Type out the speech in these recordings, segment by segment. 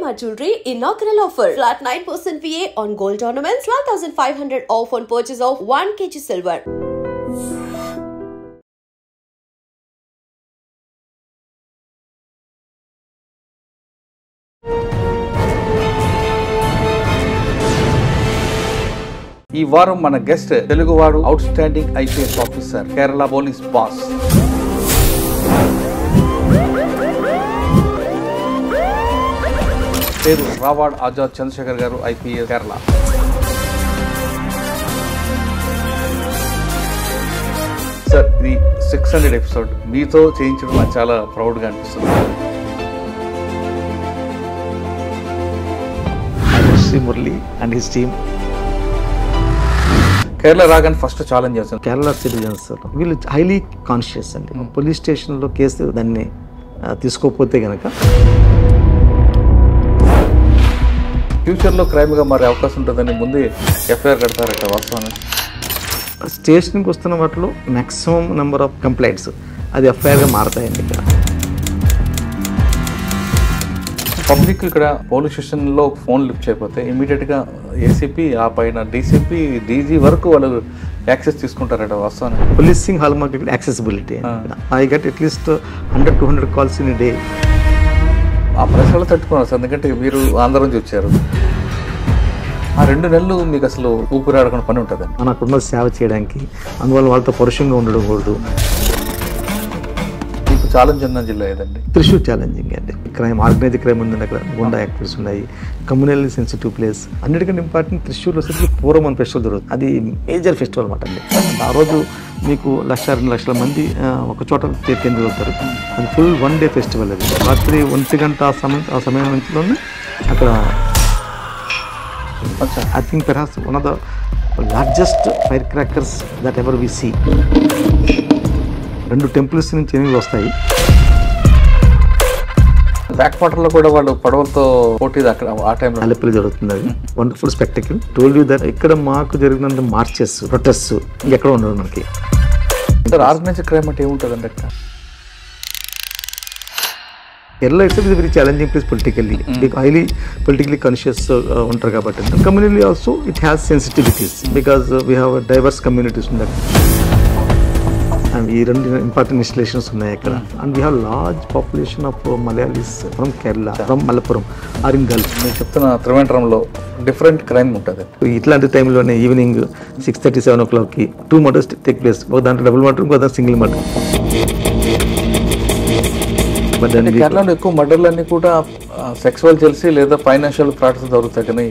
Shalimar Jewelry inaugural offer. Flat 9% VA on gold ornaments, 12,500 off on purchase of 1 kg silver. ఈ వారం మన guest తెలుగువాడు out standing IPS officer Kerala police boss. పేరు రావాడ్ ఆజాద్ చంద్రశేఖర్ గారు, IPS Kerala. Sir, ఇది 600 episode మీతో చేయించడం నాకు చాలా ప్రౌడ్గా అనిపిస్తుంది. Shri Murali and his team Kerala రాగానే ఫస్ట్ ఛాలెంజ్ చేస్తాను. కేరళ సిటిజన్స్ వీళ్ళు హైలీ కాన్షియస్ అండి. పోలీస్ స్టేషన్లో కేసు దాన్ని తీసుకోకపోతే కనుక ఫ్యూచర్లో క్రైమ్గా మారే అవకాశం ఉంటుందని ముందే ఎఫ్ఐఆర్ కడతారట, వాస్తవాన్ని. స్టేషన్కి వస్తున్న వాటిలో మ్యాక్సిమం నెంబర్ ఆఫ్ కంప్లైంట్స్ అది ఎఫ్ఐఆర్గా మారతాయండి. ఇక్కడ పబ్లిక్ ఇక్కడ పోలీస్ స్టేషన్లో ఫోన్ లిఫ్ట్ చేయకపోతే ఇమీడియట్గా ఏసీపీ, ఆ పైన డీసీపీ, డీజీ వరకు వాళ్ళు యాక్సెస్ తీసుకుంటారట, వాస్తవాన్ని. Policing hall market accessibility I get at least 100-200 calls in day. ఆ ప్రెషర్లో తట్టుకున్నారు సార్, ఎందుకంటే మీరు ఆంధ్ర నుంచి వచ్చారు. ఆ 2 నెలలు మీకు అసలు ఊపిరాడకుండా పని ఉంటుంది. మనకున్న సేవ చేయడానికి, అందువల్ల వాళ్ళతో పరుషంగా ఉండడం కూడదు. మీకు ఛాలెంజ్ ఉన్న జిల్లా ఏదండి? త్రిశూర్ ఛాలెంజింగ్ అండి. క్రైమ్, ఆర్గనైజ్డ్ క్రైమ్ ఉందండి అక్కడ, గుండా యాక్టివిటీస్ ఉన్నాయి, కమ్యూనల్లీ సెన్సిటివ్ ప్లేస్. అన్నిటికంటే ఇంపార్టెంట్ త్రిశూర్లో వచ్చేసి పూర్వం ఫెస్టివల్ జరుగుతుంది. అది మేజర్ ఫెస్టివల్ అనమాట అండి. ఆ రోజు మీకు 1-2 లక్షల మంది ఒక చోట కేంద్రీకవుతారు. అది ఫుల్ 1 డే ఫెస్టివల్. అది రాత్రి 1 గంట ఆ సమయం నుంచిలోనే అక్కడ I think perhaps one of the largest fire crackers that ever we see. 2 temples నుంచి ఎనిమిది వస్తాయి. బ్యాక్ వాటర్లో కూడా వాళ్ళు పడవలతో పోటీ అక్కడ ఆ టైంలో అల్లెపల్లి జరుగుతుంది. అది వండర్ఫుల్ స్పెక్టకిల్. టోల్డ్ యూ దట్ ఇక్కడ మాకు జరిగినంత మార్చెస్, ప్రొటెస్ట్ ఎక్కడ ఉండదు మనకి. సార్, ఆర్గనైజ్డ్ క్రైమ్ అంటే ఏముంటుందండి అక్కడ? Kerala it's very challenging place politically. Highly politically conscious ఉంటారు కాబట్టి. Community also it has sensitivities because we have diverse communities ఉంది. అండ్ ఈ 2 ఇంపార్టెంట్ ఇన్స్టలేషన్స్ ఉన్నాయి అక్కడ. And we have large population of Malayalis from Kerala, from Malappuram, ఆరింగల్. నేను చెప్తున్న త్రివేంద్రంలో డిఫరెంట్ క్రైమ్ ఉంటుంది. ఇట్లాంటి టైంలోనే ఈవినింగ్ 6:30-7 o'clockకి 2 మర్డర్స్ టేక్ ప్లేస్. ఒక దాంట్లో డబుల్ మర్డర్, ఇంకో దాంట్లో సింగిల్ మర్డర్. కేరళలో ఎక్కువ మర్డర్లన్నీ కూడా సెక్సువల్ జెల్సీ లేదా ఫైనాన్షియల్ ఫ్రాడ్స్ జరుగుతాయి, కానీ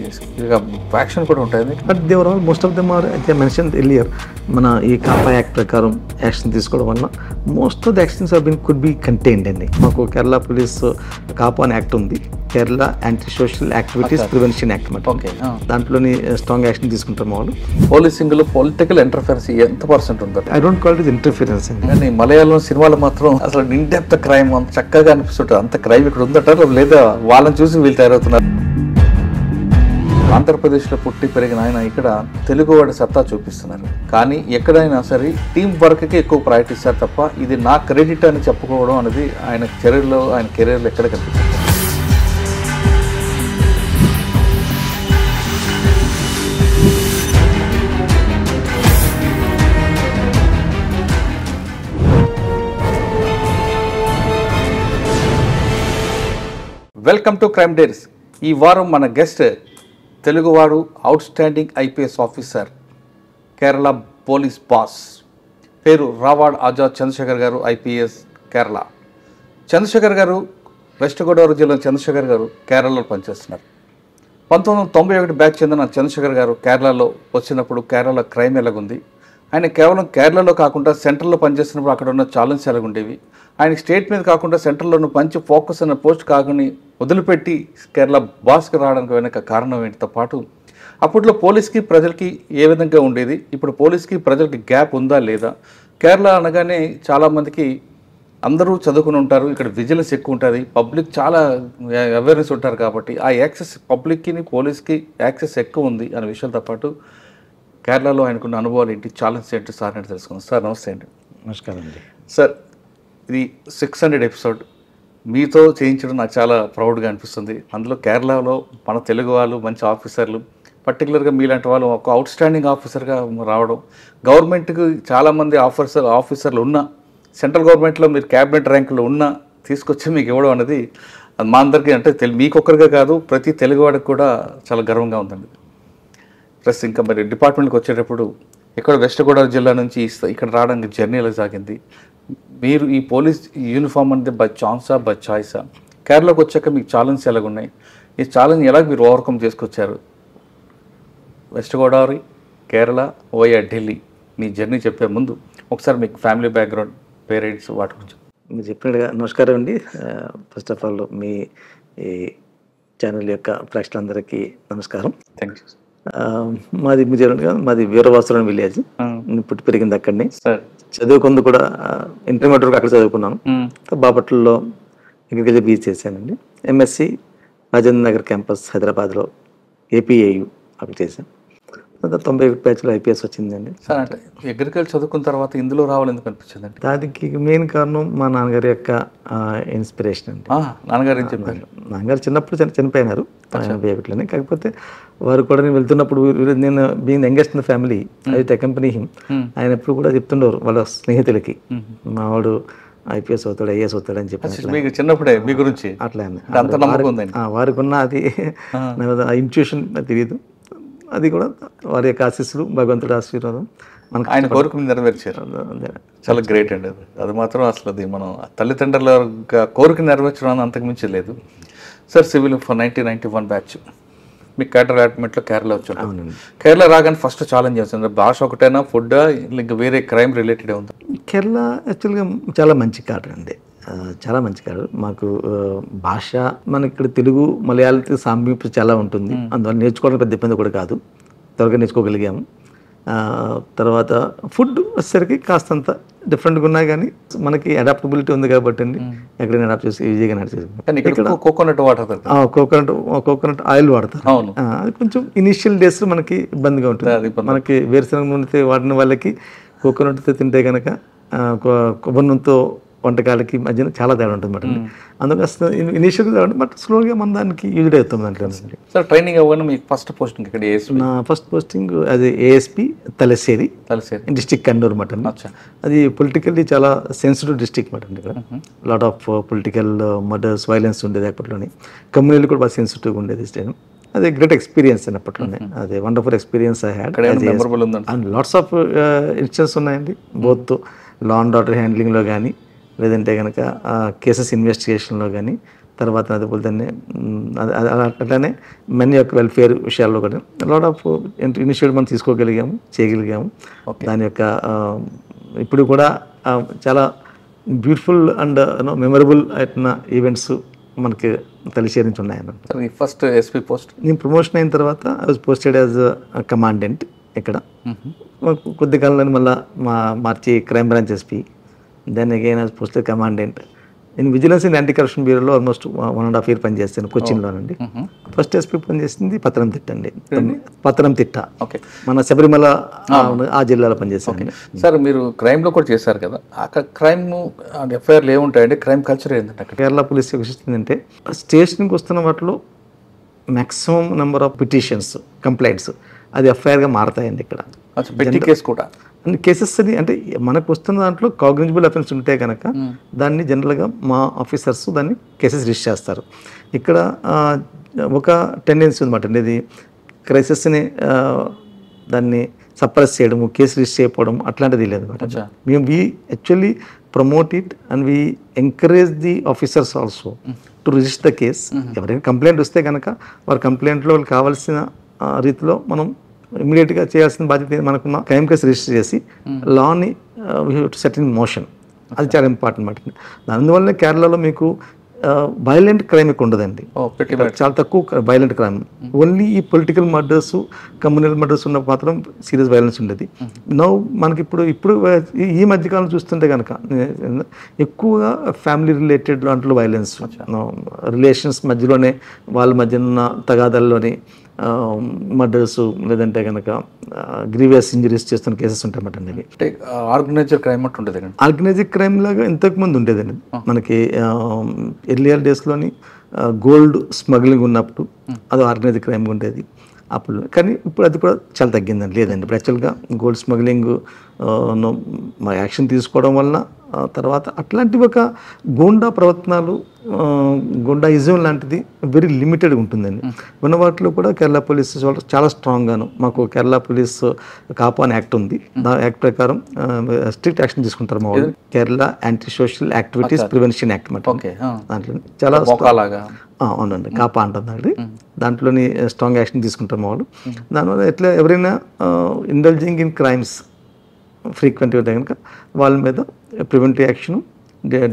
ఇక ఫ్యాక్షన్ కూడా ఉంటాయి. But they were all most of them are I mention earlier. మన ఈ కాపా యాక్ట్ ప్రకారం యాక్షన్ తీసుకోవడం వల్ల most of the actions could be contained అండి. మాకు కేరళ పోలీస్ కాపా అని యాక్ట్ ఉంది, Kerala anti social activities prevention act అన్నమాట. ఓకే, దాంట్లోని స్ట్రాంగ్ యాక్షన్ తీసుకుంటాం వాళ్ళు. పోలీసింగ్ లో పొలిటికల్ ఇంటర్ఫరెన్స్ ఎంత పర్సెంట్ ఉంది? I don't call it interference అండి. కానీ మలయాళం సినిమాలు మాత్రం అసలు ఇన్ డెప్త్ క్రైమ్ అంత చక్కగా అనిపిస్తుంటుంది. అంత క్రైమ్ ఇక్కడ ఉందట, లేదా వాళ్ళని చూసి వీళ్ళు తయారవుతున్నారు. ఆంధ్రప్రదేశ్లో పుట్టి పెరిగిన ఆయన ఇక్కడ తెలుగువాడి సత్తా చూపిస్తున్నారు. కానీ ఎక్కడైనా సరే టీం వర్క్కి ఎక్కువ ప్రయారిటీ ఇస్తారు తప్ప ఇది నా క్రెడిట్ అని చెప్పుకోవడం అనేది ఆయన కెరీర్లో ఎక్కడ కనిపిస్తుంది. Welcome to crime diaries. ఈ వారం మన గెస్ట్ తెలుగువాడు out standing IPS officer, Kerala police boss. పేరు రావాడ్ ఆజాద్ చంద్రశేఖర్ గారు, ఐపీఎస్ కేరళ. చంద్రశేఖర్ గారు వెస్ట్ గోదావరి జిల్లా చంద్రశేఖర్ గారు కేరళలో పనిచేస్తున్నారు. 1991 బ్యాచ్ చెందిన చంద్రశేఖర్ గారు కేరళలో వచ్చినప్పుడు కేరళ క్రైమ్ ఎలాగుంది, ఆయన కేవలం కేరళలో కాకుండా సెంట్రల్లో పనిచేస్తున్నప్పుడు అక్కడ ఉన్న ఛాలెంజ్ ఎలాగుండేవి, ఆయన స్టేట్ మీద కాకుండా సెంట్రల్లోనూ మంచి ఫోకస్ అన్న పోస్ట్ కాకుండా వదిలిపెట్టి కేరళ బాస్కి రావడానికి వెనక కారణం ఏంటితో పాటు అప్పట్లో పోలీస్కి ప్రజలకి ఏ విధంగా ఉండేది, ఇప్పుడు పోలీస్కి ప్రజలకి గ్యాప్ ఉందా లేదా, కేరళ అనగానే చాలామందికి అందరూ చదువుకుని ఉంటారు, ఇక్కడ విజిలెన్స్ ఎక్కువ ఉంటుంది, పబ్లిక్ చాలా అవేర్నెస్ ఉంటారు కాబట్టి ఆ యాక్సెస్ పబ్లిక్కి పోలీస్కి యాక్సెస్ ఎక్కువ ఉంది అనే విషయాలతో పాటు కేరళలో ఆయనకున్న అనుభవాలు ఏంటి, ఛాలెంజ్ ఏంటి సార్ అంటే తెలుసుకుందాం. సార్ నమస్తే అండి. నమస్కారం అండి. సార్, ఇది 600 ఎపిసోడ్ మీతో చేయించడం నాకు చాలా ప్రౌడ్గా అనిపిస్తుంది. అందులో కేరళలో మన తెలుగు వాళ్ళు మంచి ఆఫీసర్లు, పర్టికులర్గా మీలాంటి వాళ్ళు ఒక అవుట్ స్టాండింగ్ ఆఫీసర్గా రావడం, గవర్నమెంట్కి చాలామంది ఆఫీసర్లు ఉన్న సెంట్రల్ గవర్నమెంట్లో మీరు క్యాబినెట్ ర్యాంకులో ఉన్న తీసుకొచ్చి మీకు ఇవ్వడం అనేది అది మా అందరికీ అంటే మీకొక్కరిగా కాదు ప్రతి తెలుగువాడికి కూడా చాలా గర్వంగా ఉందండి. ప్లస్ ఇంకా మరి డిపార్ట్మెంట్కి వచ్చేటప్పుడు ఇక్కడ వెస్ట్ గోదావరి జిల్లా నుంచి ఇక్కడ రావడానికి జర్నీ ఎలా సాగింది? మీరు ఈ పోలీస్ యూనిఫామ్ అనేది బై ఛాన్సా బై చాయిసా? కేరళకు వచ్చాక మీకు ఛాలెంజ్ ఎలాగ ఉన్నాయి? ఈ ఛాలెంజ్ ఎలా మీరు ఓవర్కమ్ చేసుకొచ్చారు? వెస్ట్ గోదావరి, కేరళ, ఓయా, ఢిల్లీ మీ జర్నీ చెప్పే ముందు ఒకసారి మీకు ఫ్యామిలీ బ్యాక్గ్రౌండ్, పేరెంట్స్ వాటి గురించి. మీరు చెప్పినట్టుగా నమస్కారం అండి. ఫస్ట్ ఆఫ్ ఆల్ మీ ఈ ఛానల్ యొక్క ప్రేక్షకులందరికీ నమస్కారం. Thank you. మాది మీరు చెప్పినట్టుగా మాది వీరవాసురం విలేజ్, పుట్టి పెరిగింది అక్కడిని. చదువుకుంది కూడా ఇంటర్మీడియట్ వరకు అక్కడ చదువుకున్నాను. బాపట్లలో అగ్రికల్చర్ బీచ్ చేశానండి. ఎంఎస్సి రాజేంద్ర నగర్ క్యాంపస్ హైదరాబాద్లో ఏపీఏయు అక్కడ చేశాను. 91 బ్యాచ్లో ఐపీఎస్ వచ్చిందండి. సార్ అంటే అగ్రికల్చర్ చదువుకున్న తర్వాత ఇందులో రావాలి ఎందుకు అనిపించిందండి? దానికి మెయిన్ కారణం మా నాన్నగారి యొక్క ఇన్స్పిరేషన్ అండి. నాన్నగారు ఏం చెప్పారు? నాన్నగారు చిన్నప్పుడు చనిపోయినారు 81లోనే. కాకపోతే వారు కూడా నేను వెళ్తున్నప్పుడు నేను being youngest in the family అయితే కంపెనీ ఆయన ఎప్పుడు కూడా చెప్తుండేవారు వాళ్ళ స్నేహితులకి, మావాడు ఐపీఎస్ అవుతాడు, ఐఏఎస్ అవుతాడు అని చెప్పి చిన్నప్పుడే మీ గురించి అట్లా వారికి ఉన్న అది ఇన్స్టిట్యూషన్ తెలియదు. అది కూడా వారి యొక్క ఆశీస్సులు, భగవంతుడి ఆశీర్వాదం మనకు ఆయన కోరికను నెరవేర్చారు. చాలా గ్రేట్ అండి. అది మాత్రం అసలు అది మనం తల్లిదండ్రుల కోరిక నెరవేర్చడం అంతకు మించి లేదు. సార్ సివిల్ ఫర్ 1991 బ్యాచ్ మీకు క్యాటర్ అలాట్మెంట్లో కేరళ వచ్చాడు. కేరళ రాగానే ఫస్ట్ ఛాలెంజ్ చేస్తుంది భాష ఒకటైనా, ఫుడ్ ఇంకా వేరే క్రైమ్ రిలేటెడ్ ఉంది? కేరళ యాక్చువల్గా చాలా మంచి క్యాటర్ అండి, చాలా మంచి క్యాటర్. మాకు భాష మనకి ఇక్కడ తెలుగు మలయాళంతో సామీప్యం చాలా ఉంటుంది, అందువల్ల నేర్చుకోవడం పెద్ద ఇబ్బంది కూడా కాదు, త్వరగా నేర్చుకోగలిగాము. తర్వాత ఫుడ్ వచ్చేసరికి కాస్తంత డిఫరెంట్గా ఉన్నా కానీ మనకి అడాప్టబిలిటీ ఉంది కాబట్టి అండి ఎక్కడైనా అడాప్ట్ చేసి ఈజీగా నడిచేది. కోకోనట్ ఆయిల్ వాడతారు, అది కొంచెం ఇనిషియల్ డేస్ మనకి ఇబ్బందిగా ఉంటుంది. మనకి వేరుశనగ నూనెతో వాడిన వాళ్ళకి కోకోనట్తో తింటే కనుక కొబ్బరి నూనెతో వంటకాలకి మధ్యన చాలా తేడా ఉంటుంది అన్నమాట. అందుకని ఇనిషియల్గా బట్ స్లోగా మన దానికి యూజ్ అవుతాం దాంట్లో. సార్ ట్రైనింగ్ అవ్వగానే మీకు ఫస్ట్ పోస్టింగ్ ఇక్కడ? నా ఫస్ట్ పోస్టింగ్ అది ఏఎస్పీ తలసేరి డిస్ట్రిక్ట్ కన్నూరు అన్నమాట. అది పొలిటికల్లీ చాలా సెన్సిటివ్ డిస్ట్రిక్ట్ అన్నమాట. ఇక్కడ lot of political murders, violence ఉండేది అప్పట్లోనే. కమ్యూనిటీ కూడా బాగా సెన్సిటివ్గా ఉండేది స్టేట్. అది గ్రేట్ ఎక్స్పీరియన్స్ అప్పట్లోనే, అది wonderful experience I had. And lots of incidents ఉన్నాయండి, బోత్ లా అండ్ ఆర్డర్ హ్యాండ్లింగ్లో కానీ, లేదంటే కనుక కేసెస్ ఇన్వెస్టిగేషన్లో కానీ, తర్వాత అదేపోతే అట్లానే మెన్ యొక్క వెల్ఫేర్ విషయాల్లో కూడా లాట్ ఆఫ్ ఇనిషియేటివ్ మనం తీసుకోగలిగాము, చేయగలిగాము. దాని యొక్క ఇప్పుడు కూడా చాలా బ్యూటిఫుల్ అండ్ మెమరబుల్ అయిన ఈవెంట్స్ మనకి తెలిసే నుంచి ఉన్నాయన్నమాట. ఫస్ట్ ఎస్పీ పోస్ట్ నేను ప్రమోషన్ అయిన తర్వాత I was posted as commandant ఇక్కడ. కొద్ది కాలంలో మళ్ళీ మార్చి crime branch SP, then again as posted commandant. నేను విజిలెన్స్ అండ్ యాంటీ కరప్షన్ బ్యూరోలో ఆల్మోస్ట్ 1.5 years పనిచేస్తాను కొచ్చిన్లోనండి. ఫస్ట్ ఎస్పీ పనిచేసింది పత్తనంతిట్ట అండి, పత్తనంతిట్ట మన శబరిమల ఆ జిల్లాలో పనిచేస్తాను. సార్ మీరు క్రైమ్లో కూడా చేశారు కదా, అక్కడ క్రైమ్ ఎఫ్ఐఆర్లు ఏముంటాయండి? క్రైమ్ కల్చర్ ఏంటంటే కేరళ పోలీస్ ఏంటంటే స్టేషన్కి వస్తున్న వాటిలో maximum number of petitions, complaints అది ఎఫ్ఐఆర్గా మారతాయండి ఇక్కడ. కేసు కూడా అన్ని కేసెస్ అని అంటే మనకు వస్తున్న దాంట్లో కాగ్నిజబుల్ అఫెన్స్ ఉంటే కనుక దాన్ని జనరల్గా మా ఆఫీసర్స్ దాన్ని కేసెస్ రిజిస్టర్ చేస్తారు. ఇక్కడ ఒక టెండెన్సీ ఉందన్నమాట, ఇది క్రైసిస్ని దాన్ని సప్రెస్ చేయడము, కేసు రిజిస్టర్ చేయకపోవడం అట్లాంటిది లేదన్నమాట. మేము we actually promote it and we encourage the officers also to register the case. ఎవరైనా కంప్లైంట్ వస్తే కనుక వారి కంప్లైంట్లో వాళ్ళకి కావాల్సిన రీతిలో మనం ఇమీడియట్గా చేయాల్సిన బాధ్యత మనకున్న క్రైమ్ కేసు రిజిస్టర్ చేసి లాని we have to set in motion. అది చాలా ఇంపార్టెంట్ మాట. అందువల్ల కేరళలో మీకు వైలెంట్ క్రైమ్ ఎక్కువ ఉండదండి, చాలా తక్కువ వైలెంట్ క్రైమ్. ఓన్లీ ఈ పొలిటికల్ మర్డర్స్, కమ్యూనల్ మర్డర్స్ ఉన్న మాత్రం సీరియస్ వైలెన్స్ ఉండేది. నౌ మనకి ఇప్పుడు ఈ మధ్యకాలం చూస్తుంటే కనుక ఎక్కువగా ఫ్యామిలీ రిలేటెడ్ దాంట్లో వైలెన్స్, రిలేషన్స్ మధ్యలోనే వాళ్ళ మధ్య ఉన్న తగాదాల్లోని మర్డర్స్ లేదంటే కనుక గ్రీవియస్ ఇంజరీస్ చేస్తున్న కేసెస్ ఉంటాయన్నమాట అండి. అంటే ఆర్గనైజ్డ్ క్రైమ్ అంటే ఉంటుంది. ఆర్గనైజ్డ్ క్రైమ్ లాగా ఇంతకుముందు ఉండేదండి మనకి ఎర్లియర్ డేస్లోని గోల్డ్ స్మగ్లింగ్ ఉన్నప్పుడు అది ఆర్గనైజ్డ్ క్రైమ్ ఉండేది అప్పుడు. కానీ ఇప్పుడు అది కూడా చాలా తగ్గిందండి. లేదండి ఇప్పుడు యాక్చువల్గా గోల్డ్ స్మగ్లింగ్ యాక్షన్ తీసుకోవడం వలన తర్వాత అట్లాంటివి ఒక గూండా ప్రవర్తనలు గూండాయిజం లాంటిది వెరీ లిమిటెడ్గా ఉంటుందండి. ఉన్న వాటిలో కూడా కేరళ పోలీస్ చాలా స్ట్రాంగ్గాను మాకు కేరళ పోలీస్ కాపా అని యాక్ట్ ఉంది. ఆ యాక్ట్ ప్రకారం స్ట్రిక్ట్ యాక్షన్ తీసుకుంటారు మా వాళ్ళు. Kerala anti social activities prevention act అన్నమాట. దాంట్లో చాలా అవునండి కాపా అంటుందండి. దాంట్లోని స్ట్రాంగ్ యాక్షన్ తీసుకుంటారు మా వాళ్ళు. దానివల్ల ఎట్లా ఎవరైనా ఇండల్జింగ్ ఇన్ క్రైమ్స్ ఫ్రీక్వెంట్గా కనుక వాళ్ళ మీద ప్రివెంటివ్ యాక్షన్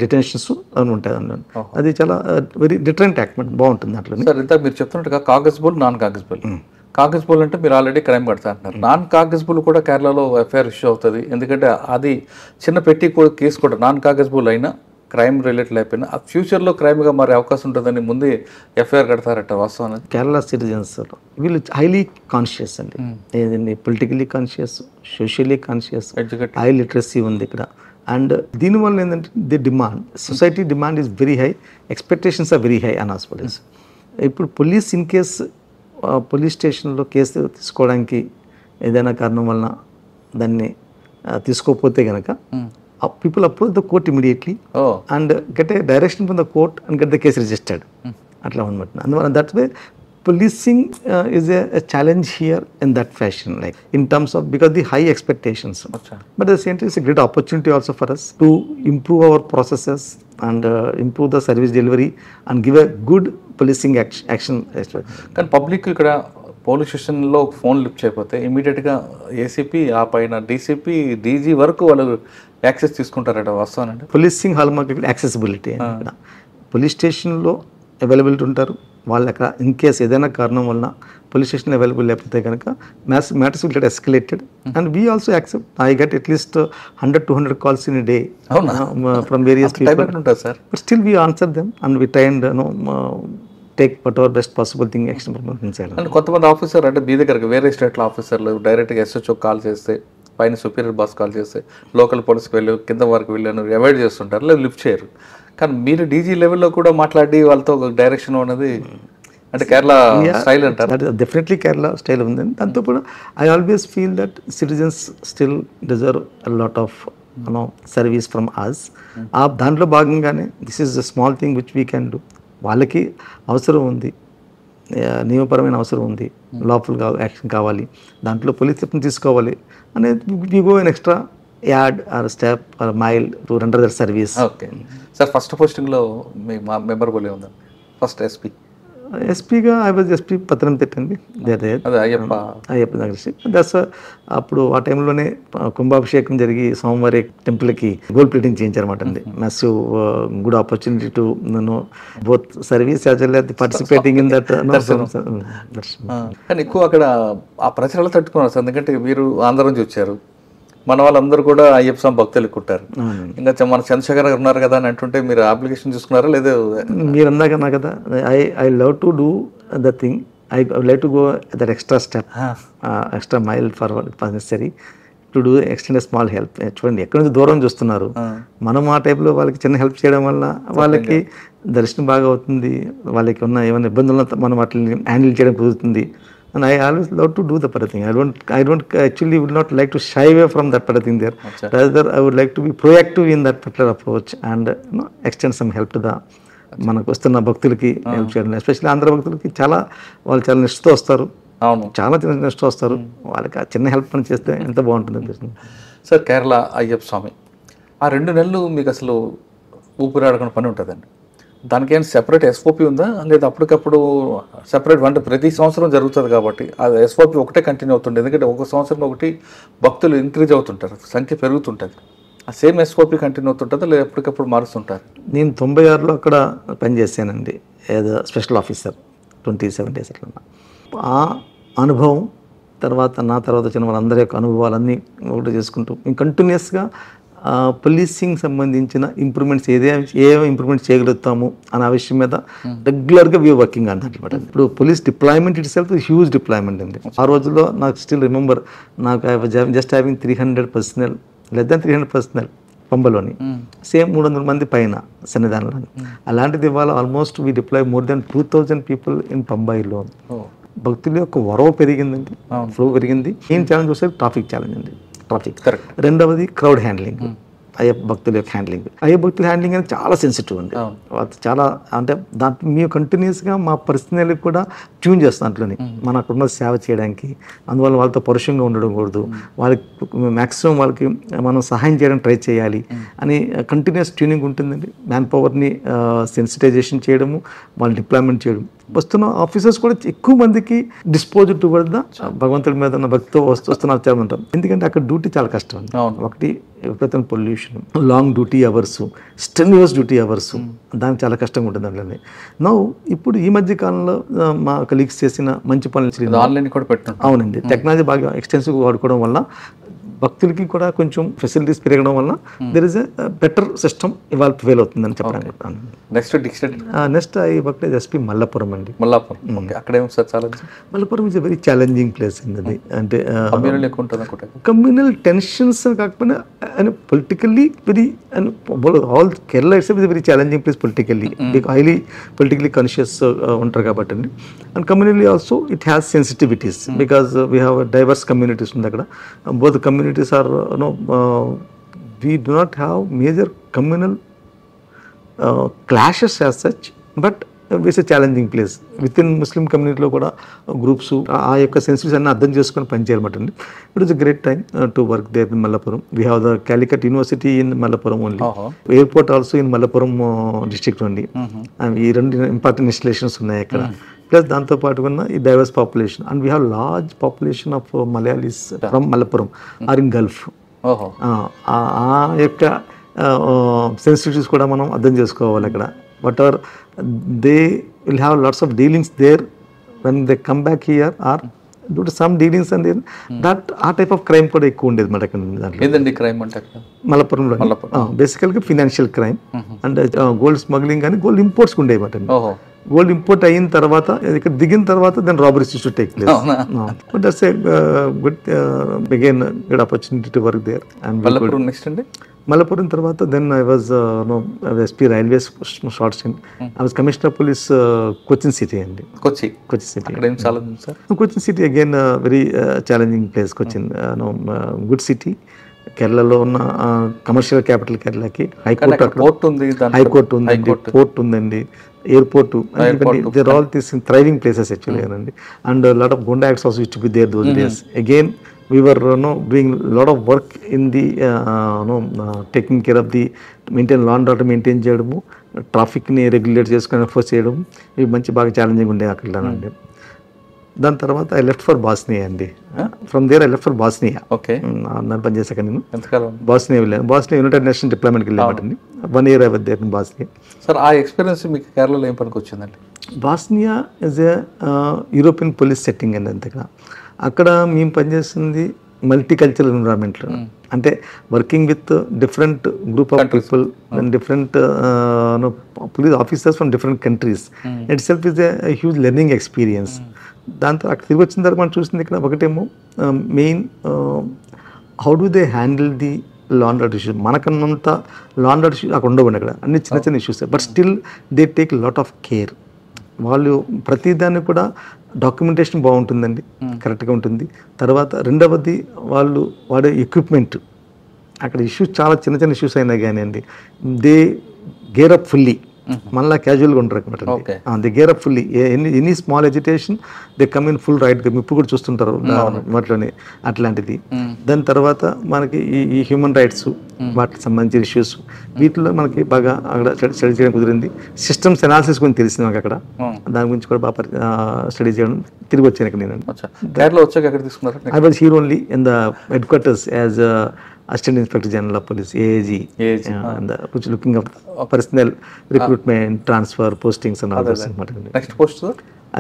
డిటెన్షన్స్ అని ఉంటాయి అన్నాను. అది చాలా వెరీ డిఫరెంట్ యాక్ట్ బాగుంటుంది అట్లా. సార్ ఇంత మీరు చెప్తున్నట్టుగా కాగజ్బుల్ నాన్ కాగజ్బుల్. కాగజ్బుల్ అంటే మీరు ఆల్రెడీ క్రైమ్ కడతా అంటున్నారు. నాన్ కాగజ్బుల్ కూడా కేరళలో ఎఫ్ఐఆర్ ఇష్యూ అవుతుంది. ఎందుకంటే అది చిన్న పెట్టి కేసు కూడా నాన్ కాగజ్బుల్ అయినా క్రైమ్ రిలేటెడ్ అయిపోయినా ఆ ఫ్యూచర్లో క్రైమ్గా మారే అవకాశం ఉంటుందని ముందే ఎఫ్ఐఆర్ కడతారట వాస్తవం అనేది. కేరళ సిటిజన్స్ వీళ్ళు హైలీ కాన్షియస్ అండి. ఏదండి politically conscious, socially conscious, high literacy ఉంది ఇక్కడ. అండ్ దీనివల్ల ఏంటంటే the demand society demand is very high, expectations are very high on us police. ఇప్పుడు పోలీస్ ఇన్ కేస్ పోలీస్ స్టేషన్లో కేసు తీసుకోవడానికి ఏదైనా కారణం వలన దాన్ని తీసుకోకపోతే కనుక people approach the court immediately and get a direction from the court and get the case registered. Atla unmatna. And that's why policing is a challenge here in that fashion, like in terms of because the high expectations. But at the same time, it's a great opportunity also for us to improve our processes and improve the service delivery and give a good policing action. Can public ikkada police స్టేషన్లో phone lift చేయకపోతే ఇమీడియట్గా ACP ఆ పైన DCP DG వరకు వాళ్ళు access తీసుకుంటారట వాస్తవానండి. Policing hall market accessibility police స్టేషన్లో అవైలబిలిటీ ఉంటారు. వాళ్ళు అక్కడ ఇన్ కేస్ ఏదైనా కారణం వలన పోలీస్ స్టేషన్ అవైలబుల్ లేకపోతే కనుక matters will get escalated and we also accept. I get at least 100-200 calls in a day from various people. But still we answer them and we try and take whatever best possible thing action చేయాలి. అంటే కొంతమంది officer అంటే మీ దగ్గరకు వేరే స్టేట్లో ఆఫీసర్లు డైరెక్ట్గా SHO call చేస్తే పైన సుపీరియర్ బాస్ కాల్ చేస్తే లోకల్ పోలీస్కి వెళ్ళి కింద వరకు వెళ్ళి అవాయిడ్ చేస్తుంటారు లేదా లిఫ్ట్ చేయరు. కానీ మీరు డీజీ లెవెల్లో కూడా మాట్లాడి వాళ్ళతో డైరెక్షన్ అనేది అంటే కేరళ స్టైల్ అంటారు. డెఫినెట్లీ కేరళ స్టైల్ ఉందండి. దాంతో కూడా I always feel that citizens still deserve a lot of service from us. దాంట్లో భాగంగానే this is the small thing which we can do. వాళ్ళకి అవసరం ఉంది, నియమపరమైన అవసరం ఉంది, లాఫుల్ యాక్షన్ కావాలి, దాంట్లో పోలీస్ స్టెప్ని తీసుకోవాలి అనేది we go an extra add or step or mile to render their service. Okay sir, first పోస్టింగ్లో మీ మెమరబుల్ ఉందా? ఫస్ట్ ఎస్పీగా ఐ వాజ్ ఎస్పీ పత్తనంతిట్ట అండి. అయ్యప్ప నగర్. దట్స్ అప్పుడు ఆ టైంలోనే కుంభాభిషేకం జరిగి సోమవారి టెంపుల్కి గోల్డ్ ప్లేటింగ్ చేయించారన్నమాట అండి. Massive good opportunity to both service as well as participating in that. కానీ ఎక్కువ అక్కడ ఆ ప్రచారాలు తట్టుకున్నారు సార్, ఎందుకంటే మీరు ఆంధ్ర నుంచి వచ్చారు, మన వాళ్ళందరూ కూడా అయ్యప్ప స్వామి భక్తులు ఎక్కుంటారు. ఇంకా మన చంద్రశేఖర్ గారు ఉన్నారు కదా అని అంటుంటే మీరు అప్లికేషన్ చూసుకున్నారా లేదా? మీరు అన్నాకన్నా కదా I love to do the thing. I like to go that extra step, extra mile forward necessary to do extend small help. చూడండి ఎక్కడి నుంచి దూరం చూస్తున్నారు, మనం ఆ టైప్లో వాళ్ళకి చిన్న హెల్ప్ చేయడం వల్ల వాళ్ళకి దర్శనం బాగా అవుతుంది, వాళ్ళకి ఉన్న ఏమైనా ఇబ్బందులు మనం వాటిని హ్యాండిల్ చేయడం కుదురుతుంది. And I always love to do the particular thing. I don't actually would not like to shy away from that particular thing there. Rather, I would like to be proactive in that particular approach and extend some help to the మనకు వస్తున్న భక్తులకి help చేయడం. Especially Andhra భక్తులకి వాళ్ళు చాలా నిష్ఠతో వస్తారు, చాలా చిన్న నిష్ఠతో వస్తారు. వాళ్ళకి ఆ చిన్న హెల్ప్ పని చేస్తే ఎంత బాగుంటుంది. సార్ కేరళ అయ్యప్ప స్వామి ఆ 2 నెలలు మీకు అసలు ఊపిరాడకుండా పని ఉంటుందండి. దానికి ఏమైనా సెపరేట్ ఎస్ఓపి ఉందా లేదా అప్పటికప్పుడు సెపరేట్ అంటే ప్రతి సంవత్సరం జరుగుతుంది కాబట్టి అది ఎస్ఓపి ఒకటే కంటిన్యూ అవుతుంది? ఎందుకంటే ఒక సంవత్సరం ఒకటి భక్తులు ఇంక్రీజ్ అవుతుంటారు, సంఖ్య పెరుగుతుంటుంది. ఆ సేమ్ ఎస్ఓపి కంటిన్యూ అవుతుంటుందా లేదా ఎప్పటికప్పుడు మారుస్తుంటారు? నేను 96లో అక్కడ పనిచేశానండి ఏదో స్పెషల్ ఆఫీసర్ 27 days అట్లా. ఆ అనుభవం తర్వాత నా తర్వాత వచ్చిన వాళ్ళందరి యొక్క అనుభవాలన్నీ ఒకటి చేసుకుంటూ మేము కంటిన్యూస్గా పోలీసింగ్ సంబంధించిన ఇంప్రూవ్మెంట్స్ ఏమేమి ఇంప్రూవ్మెంట్ చేయగలుగుతాము అనే విషయం మీద రెగ్యులర్గా వీఆర్ వర్కింగ్ అనమాట. ఇప్పుడు police deployment itself huge deployment అండి. ఆ రోజుల్లో నాకు స్టిల్ రిమెంబర్, నాకు I was just having 300 personnel, less than 300 personnel పంబలోని, సేమ్ 300 మంది పైన సన్నిధానంలో. అలాంటిది ఇవాళ almost we deploy more than 2000 people in పంబాయిలో. భక్తుల యొక్క వరవ పెరిగిందండి, ఫ్లో పెరిగింది. మెయిన్ ఛాలెంజ్ వస్తే ట్రాఫిక్ ఛాలెంజ్ అండి, ట్రాఫిక్. రెండవది క్రౌడ్ హ్యాండ్లింగ్, అయ్యప్ప భక్తుల యొక్క హ్యాండ్లింగ్. అయ్యప్ప భక్తుల హ్యాండ్లింగ్ అనేది చాలా సెన్సిటివ్ అండి. చాలా అంటే దాంట్లో మేము కంటిన్యూస్గా మా పర్సనల్ కూడా ట్యూన్ చేస్తాం దాంట్లోని, మన అక్కడున్న సేవ చేయడానికి. అందువల్ల వాళ్ళతో పరుషంగా ఉండడం కూడదు, వాళ్ళకి మ్యాక్సిమం వాళ్ళకి మనం సహాయం చేయడానికి ట్రై చేయాలి అని కంటిన్యూస్ ట్యూనింగ్ ఉంటుందండి. మ్యాన్ పవర్ని సెన్సిటైజేషన్ చేయడము, వాళ్ళు డిప్లాయ్మెంట్ చేయడం. వస్తున్న ఆఫీసర్స్ కూడా ఎక్కువ మందికి డిస్పోజ్ టువర్డ్ ద భగవంతుడి మీద ఉన్న భక్తితో వస్తున్నారు చాలా ఉంటాం. ఎందుకంటే అక్కడ డ్యూటీ చాలా కష్టం అండి. ఒకటి విపరీతమైన pollution, long duty hours, strenuous duty hours, దానికి చాలా కష్టంగా ఉంటుంది అందులోనే. ఇప్పుడు ఈ మధ్య కాలంలో మా కలీగ్స్ చేసిన మంచి పనులు ఆన్లైన్ కూడా పెట్టాం. అవునండి, టెక్నాలజీ బాగా ఎక్స్టెన్సివ్గా వాడుకోవడం వల్ల భక్తులకి కూడా కొంచెం ఫెసిలిటీస్ పెరగడం వల్ల there is a better system ఇవాళ ఫెయిల్ అవుతుందని చెప్పడానికి. Next I work as SP Malappuram అండి. Malappuram is a very challenging place అండి. అంటే కమ్యూనల్ టెన్షన్స్ కాకపోయినా politically very all Kerala it's very challenging place politically, highly politically conscious ఉంటారు కాబట్టి అండి. And communally also it has sensitivities because we have diverse communities ఉంది అక్కడ. Both communities are we do not have major communal clashes as such, but it's a challenging place. Within Muslim community lo kuda groups aa yokka sensibilities anna ardham cheskoni pani cheyalamatandi. It was a great time to work there in Malappuram. We have the Calicut University in Malappuram only. Airport also in Malappuram district only. And ee rendu important installations unnayi akkada. Plus దాంతో పాటు ఉన్న ఈ diverse population, and we have large population of Malayalis from Malappuram or in Gulf. ఆ యొక్క sensitivities కూడా మనం అర్థం చేసుకోవాలి అక్కడ. Whatever they will have lots of dealings there when they come back here or due to some dealings and that ఆ type of crime కూడా ఎక్కువ ఉండేది మన మలపురంలో. బేసికల్గా financial crime and gold smuggling కానీ గోల్డ్ ఇంపోర్ట్స్ ఉండేవి మాట. గోల్డ్ ఇంపోర్ట్ అయిన తర్వాత ఇక్కడ దిగిన తర్వాత then robberies to take place. But that's a good again good opportunity to work there. And Malappuram తర్వాత then I was SP railways short stint. I was commissioner police Cochin city అండి. Cochin city again very challenging place. Cochin good city, కేరళలో ఉన్న commercial capital కేరళకి. High court ఉందండి, port ఉందండి, airport. There all this thriving places actually అండి. And lot of goonda acts also used to be there those days. Again we were doing lot of work in the taking care of the maintain law and order maintain చేయడము, ట్రాఫిక్ని regulate చేసుకుని enforce చేయడం, ఇవి మంచి బాగా challenging ఉండే అక్కడ అండి. దాని తర్వాత ఐ లెఫ్ట్ ఫర్ బాస్నియా అండి. From there I left for Bosnia. నన్ను పనిచేసాక నేను బాస్నియా వెళ్ళాను. బాస్నియా యునైటెడ్ నేషన్ డిప్లాయ్మెంట్కి వెళ్ళామండి. 1 year I was there in Bosnia. Sir ఆ ఎక్స్పీరియన్స్ మీకు కేరళలో ఏం పనికి వచ్చిందండి? Bosnia is a European police setting అండి. అంతగా అక్కడ మేము పనిచేస్తుంది మల్టీకల్చరల్ ఎన్విరాన్మెంట్లో, అంటే working with different group of people and different police officers from different countries. Itself is a huge learning experience. దాంతో అక్కడ తిరిగి వచ్చిన తర్వాత మనం చూసింది ఇక్కడ ఒకటేమో main how do they handle the law and order issues. మనకన్నంత law and order issues అక్కడ ఉండవండి. అక్కడ అన్ని చిన్న చిన్న issues, but still they take lot of care. వాళ్ళు ప్రతిదాన్ని కూడా డాక్యుమెంటేషన్ బాగుంటుందండి, కరెక్ట్గా ఉంటుంది. తర్వాత రెండవది వాళ్ళు వాడే ఎక్విప్మెంట్, అక్కడ ఇష్యూస్ చాలా చిన్న చిన్న ఇష్యూస్ అయినా కానీ అండి దే గేర్ అప్ ఫుల్లీ. మళ్ళీ క్యాజువల్గా ఉంటారు అనమాట. They gear up fully. Any small agitation they come in full right. ఇప్పుడు కూడా చూస్తుంటారు వాటిలోనే అట్లాంటిది. దాని తర్వాత మనకి ఈ హ్యూమన్ రైట్స్ వాటికి సంబంధించిన ఇష్యూస్, వీటిలో మనకి బాగా అక్కడ స్టడీ చేయడం కుదిరింది. సిస్టమ్స్ అనాలిసిస్ గురించి తెలిసింది నాకు అక్కడ. దాని గురించి కూడా బాగా స్టడీ చేయడం. తిరిగి వచ్చాను ఇక్కడ నేను. I was here only in the head quarters as Assistant Inspector General of Police, AAG, and which looking at personnel recruitment, transfer, postings and all those things. Next post, sir?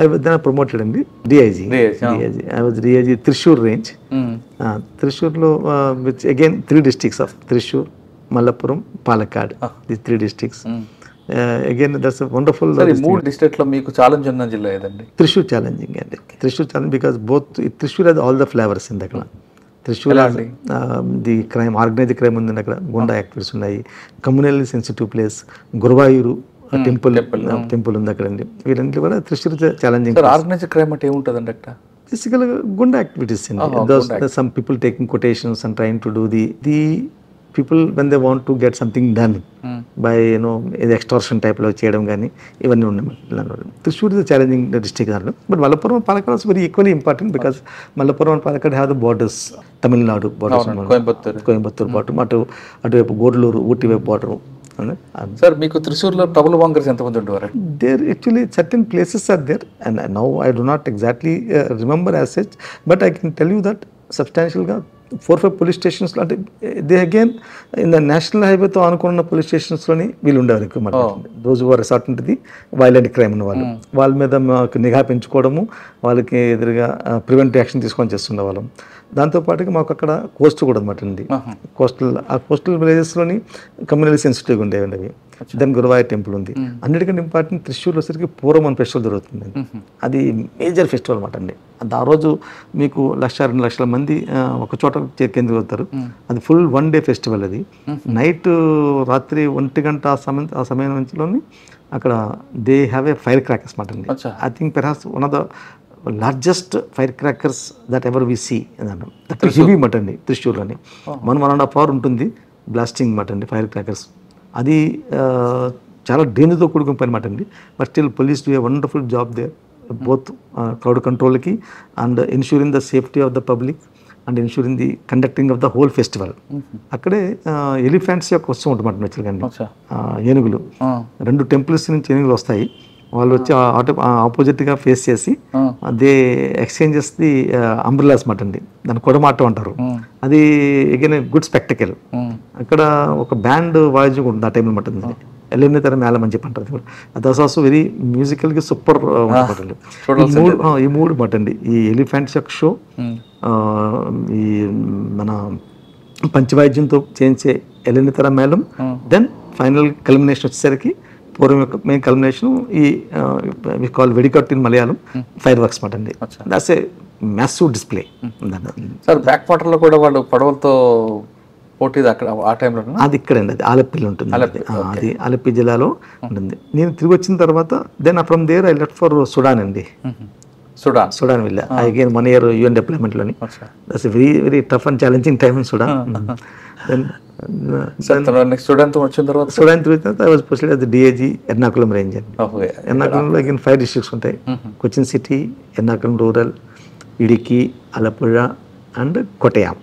I was then promoted in the DIG. I was DIG Thrissur range. Thrissur lo, which again 3 districts of Thrissur, Malappuram, Palakkad, these 3 districts. Again, that's a wonderful. Sir, 3 districts lo meeku challenge unna jilla edandi? Thrissur challenging andi. Thrissur challenge because both Thrissur has all the flavors in dakala. Thrissur has the crime, organized crime undi dakala, gunda activities unnayi, communally sensitive place, Guruvayuru temple undi akadandi. Veeranti kuda Thrissur challenging. Sir, organized crime ante em untadandi akka? Basically gunda activities in those some people taking quotations and trying to do the people when they want to get something done by the extortion type lo cheyadam gaani ivanni unnam. Thrissur is a challenging district, but Malappuram and Palakkad is very equally important because Malappuram and Palakkad have the borders, Tamil Nadu borders, Coimbatore bottom, atu Godaluru, Ooty border. Sir, meeku Thrissur lo trouble mongers enthamandi undevaru? There actually certain places are there, and now I do not exactly remember as such, but I can tell you that substantial ga 4-5 police stations lo, they again in the national highway to anukunna police stations loni వీళ్ళు ఉండేవారు ఎక్కువ మాట. those who are resort into the violent crime ఉన్న వాళ్ళు, వాళ్ళ మీద మాకు నిఘా పెంచుకోవడము, వాళ్ళకి ఎదురుగా ప్రివెంటివ్ యాక్షన్ తీసుకొని చేస్తున్న వాళ్ళం. దాంతోపాటుగా మాకు అక్కడ కోస్ట్ కూడా అనమాట అండి. కోస్టల్ విలేజెస్లోని కమ్యూనల్ సెన్సిటివ్గా ఉండేవండి అవి. దెన్ గురువాయూర్ టెంపుల్ ఉంది. అన్నిటికంటే ఇంపార్టెంట్ త్రిశూర్లో వచ్చేసరికి పూర్వం అని ఫెస్టివల్ జరుగుతుంది. అది మేజర్ ఫెస్టివల్ అనమాట అండి. ఆ రోజు మీకు 1-2 లక్షల మంది ఒక చోట కేంద్రీకవుతారు. అది ఫుల్ 1 డే ఫెస్టివల్. అది నైట్ రాత్రి 1 గంట ఆ సమయం నుంచిలోని అక్కడ they have a fire crackers మాట అండి. I think perhaps one of the largest fire crackers that ever we see అన్నట్టు. హెవీ మాట అండి త్రిశూర్లోని 1.5 hour ఉంటుంది బ్లాస్టింగ్ మాట అండి ఫైర్ క్రాకర్స్. అది చాలా డేంజర్తో కూడుకున్న పని మాట అండి. But still police do a wonderful job there, both crowd కంట్రోల్కి and ensuring the safety of the public and ensuring the conducting of the whole festival. అక్కడే ఎలిఫెంట్స్ యొక్క వస్తూ ఉంటుంది నచ్చలుగా ఏనుగులు. 2 temples నుంచి ఏనుగులు వస్తాయి. వాళ్ళు వచ్చి ఆపోజిట్గా ఫేస్ చేసి దే ఎక్స్చేంజెస్ ది అంబ్రెలాస్ మాట అండి. దాన్ని కొడమాటం అంటారు. అది అగైన్ గుడ్ స్పెక్టకల్. అక్కడ ఒక బ్యాండ్ వాయిద్యం ఉంటుంది ఆ టైంలో మాట. ఎల్లుండి తర మేళం అని చెప్పి అంటారు. దట్స్ ఆల్సో వెరీ మ్యూజికల్గా సూపర్ ఉంటుంది. ఈ 3 మాట అండి. ఈ ఎలిఫెంట్స్ యొక్క షో, ఈ మన పంచవాయిద్యంతో చేయించే ఎల్లుండి తర మేళం, దెన్ ఫైనల్ కల్మినేషన్ వచ్చేసరికి పూర్వం యొక్క మెయిన్ కల్మినేషన్ ఈ we call vedikettu in Malayalam fireworks మాట అండి. That's a massive display. Sir backwater లో కూడా వాళ్ళు పడవలతో పోటీ అక్కడ ఆ టైంలో అది ఇక్కడండి. అది ఆలపిలో ఉంటుంది. అది ఆలపి జిల్లాలో ఉంటుంది. నేను తిరిగి వచ్చిన తర్వాత then from there I left for Sudan అండి. సుడాన్ వెళ్ళా. అగైన్ 1 year UN deploymentలోని. That's very very tough and challenging time in Sudan. Sudan వచ్చిన తర్వాత I was posted as the DIG Ernakulam range అండి. ఎర్నాకుళంలో అగైన్ 5 districts ఉంటాయి. కొచ్చిన్ సిటీ, ఎర్నాకుళం రూరల్, ఇడికి, Alappuzha and కొట్టయాం.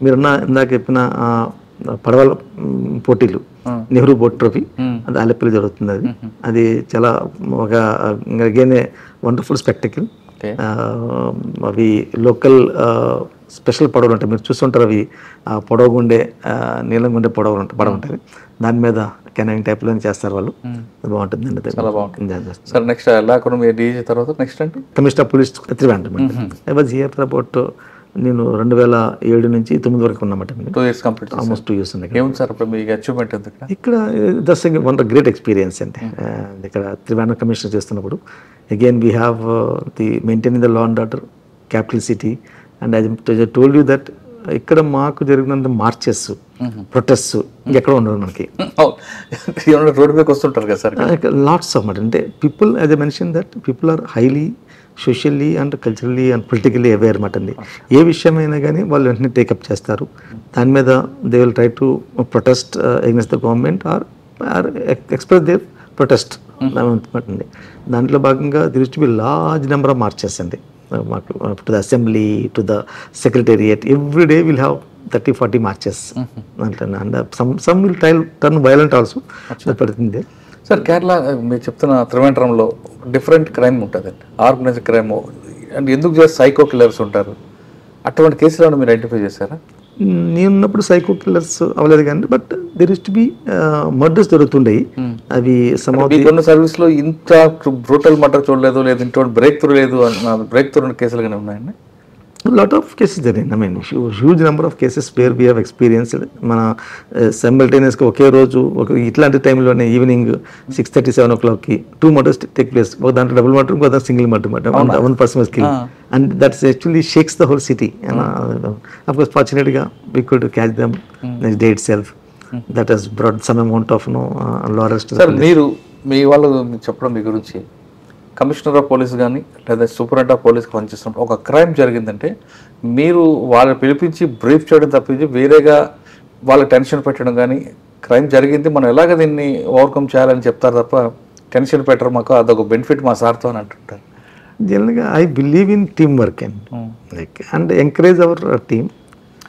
మీరున్న ఇందాక చెప్పిన పడవల పోటీలు, నెహ్రూ బోట్ ట్రోఫీ, అది ఆలప్పలో జరుగుతుంది. అది చాలా ఒక అగైన్ వండర్ఫుల్ స్పెక్టకల్. అవి లోకల్ స్పెషల్ పడవలు ఉంటాయి. మీరు చూస్తుంటారు. అవి పొడవగుండే నీలంగుండే పడవ ఉంటుంది. దాని మీద కెనోయింగ్ టైప్లో చేస్తారు వాళ్ళు. బాగుంటుందండి. చాలా బాగుంటుంది. సార్ నెక్స్ట్ ఎలా DIG తర్వాత నెక్స్ట్ అంటే commissioner of police Trivandrum. I was here for about నేను 2007 నుంచి 2009 వరకు ఉన్నమాట. 2 years కంప్లీట్. ఆల్మోస్ట్ 2 years ఉన్నాయి. ఏముంది సార్ ఇప్పుడు మీకు అచీవ్మెంట్ ఎంత ఇక్కడ? దట్స్ వన్ గ్రేట్ ఎక్స్పీరియన్స్ అండి. ఇక్కడ త్రివేంద్రం కమిషనర్ చేస్తున్నప్పుడు again we have the maintaining the law and order, capital city. And I told you that ఇక్కడ మాకు జరిగినంత మార్చెస్, ప్రొటెస్ట్ ఇంకెక్కడ ఉండదు మనకి. రోడ్ మీదకి వస్తుంటారు కదా సార్. లాట్స్ ఆఫ్ మాట అంటే people, as I mention that people are highly socially and culturally and politically aware అనమాట అండి. ఏ విషయమైనా కానీ వాళ్ళు వెంటనే టేకప్ చేస్తారు. దాని మీద they will try to protest against the government or express their protest అండి. దాంట్లో భాగంగా there used to be large number of marches అండి. మాకు to the assembly, to the secretariat, every day will have 30-40 marches. And some will turn violent also. పడుతుంది sir. Kerala మీరు చెప్తున్న త్రివేంద్రంలో different crime ఉంటుందండి, ఆర్గనైజ్డ్ క్రైమ్. అండ్ ఎందుకు చేస్తే psycho killers ఉంటారు. అటువంటి కేసులను మీరు ఐడెంటిఫై చేశారా? నేనున్నప్పుడు సైకో కిల్లర్స్ అవ్వలేదు కానీ but there is to be murders జరుగుతుండయి. అవి కొన్ని సర్వీస్ లో ఇంత బ్రూటల్ మర్డర్ చూడలేదు, లేదు ఇంట్లో బ్రేక్ త్రూ లేదు, బ్రేక్ త్రూ కేసులు కానీ ఉన్నాయండి. లాట్ ఆఫ్ కేసెస్ జరిగింది. I mean huge number of cases where we have experienced. మన సైమల్టేనియస్గా ఒకే రోజు ఇట్లాంటి టైంలోనే ఈవినింగ్ 6:30, 7 o'clockకి 2 murders టేక్ ప్లేస్. ఒక దాంట్లో డబుల్ మర్డర్, ఇంకో దాంట్లో single murder. One person was killed and that's actually shakes the whole city. Of course ఫార్చునేట్గా we could catch them next day it self. That has brought some amount of Laurus. Sir మీరు మీ వాళ్ళు చెప్పడం మీ గురించి commissioner of police కానీ లేదా superintendent of పోలీస్కి పనిచేస్తున్నప్పుడు ఒక క్రైమ్ జరిగిందంటే మీరు వాళ్ళని పిలిపించి బ్రీఫ్ చేయడం తప్పించి వేరేగా వాళ్ళ టెన్షన్ పెట్టడం కానీ, క్రైమ్ జరిగింది మనం ఎలాగ దీన్ని ఓవర్కమ్ చేయాలని చెప్తారు తప్ప టెన్షన్ పెట్టరు, మాకు అదొక బెనిఫిట్ మా సార్తో అని అంటుంటారు. జనరల్గా I believe in team work and encourage our team.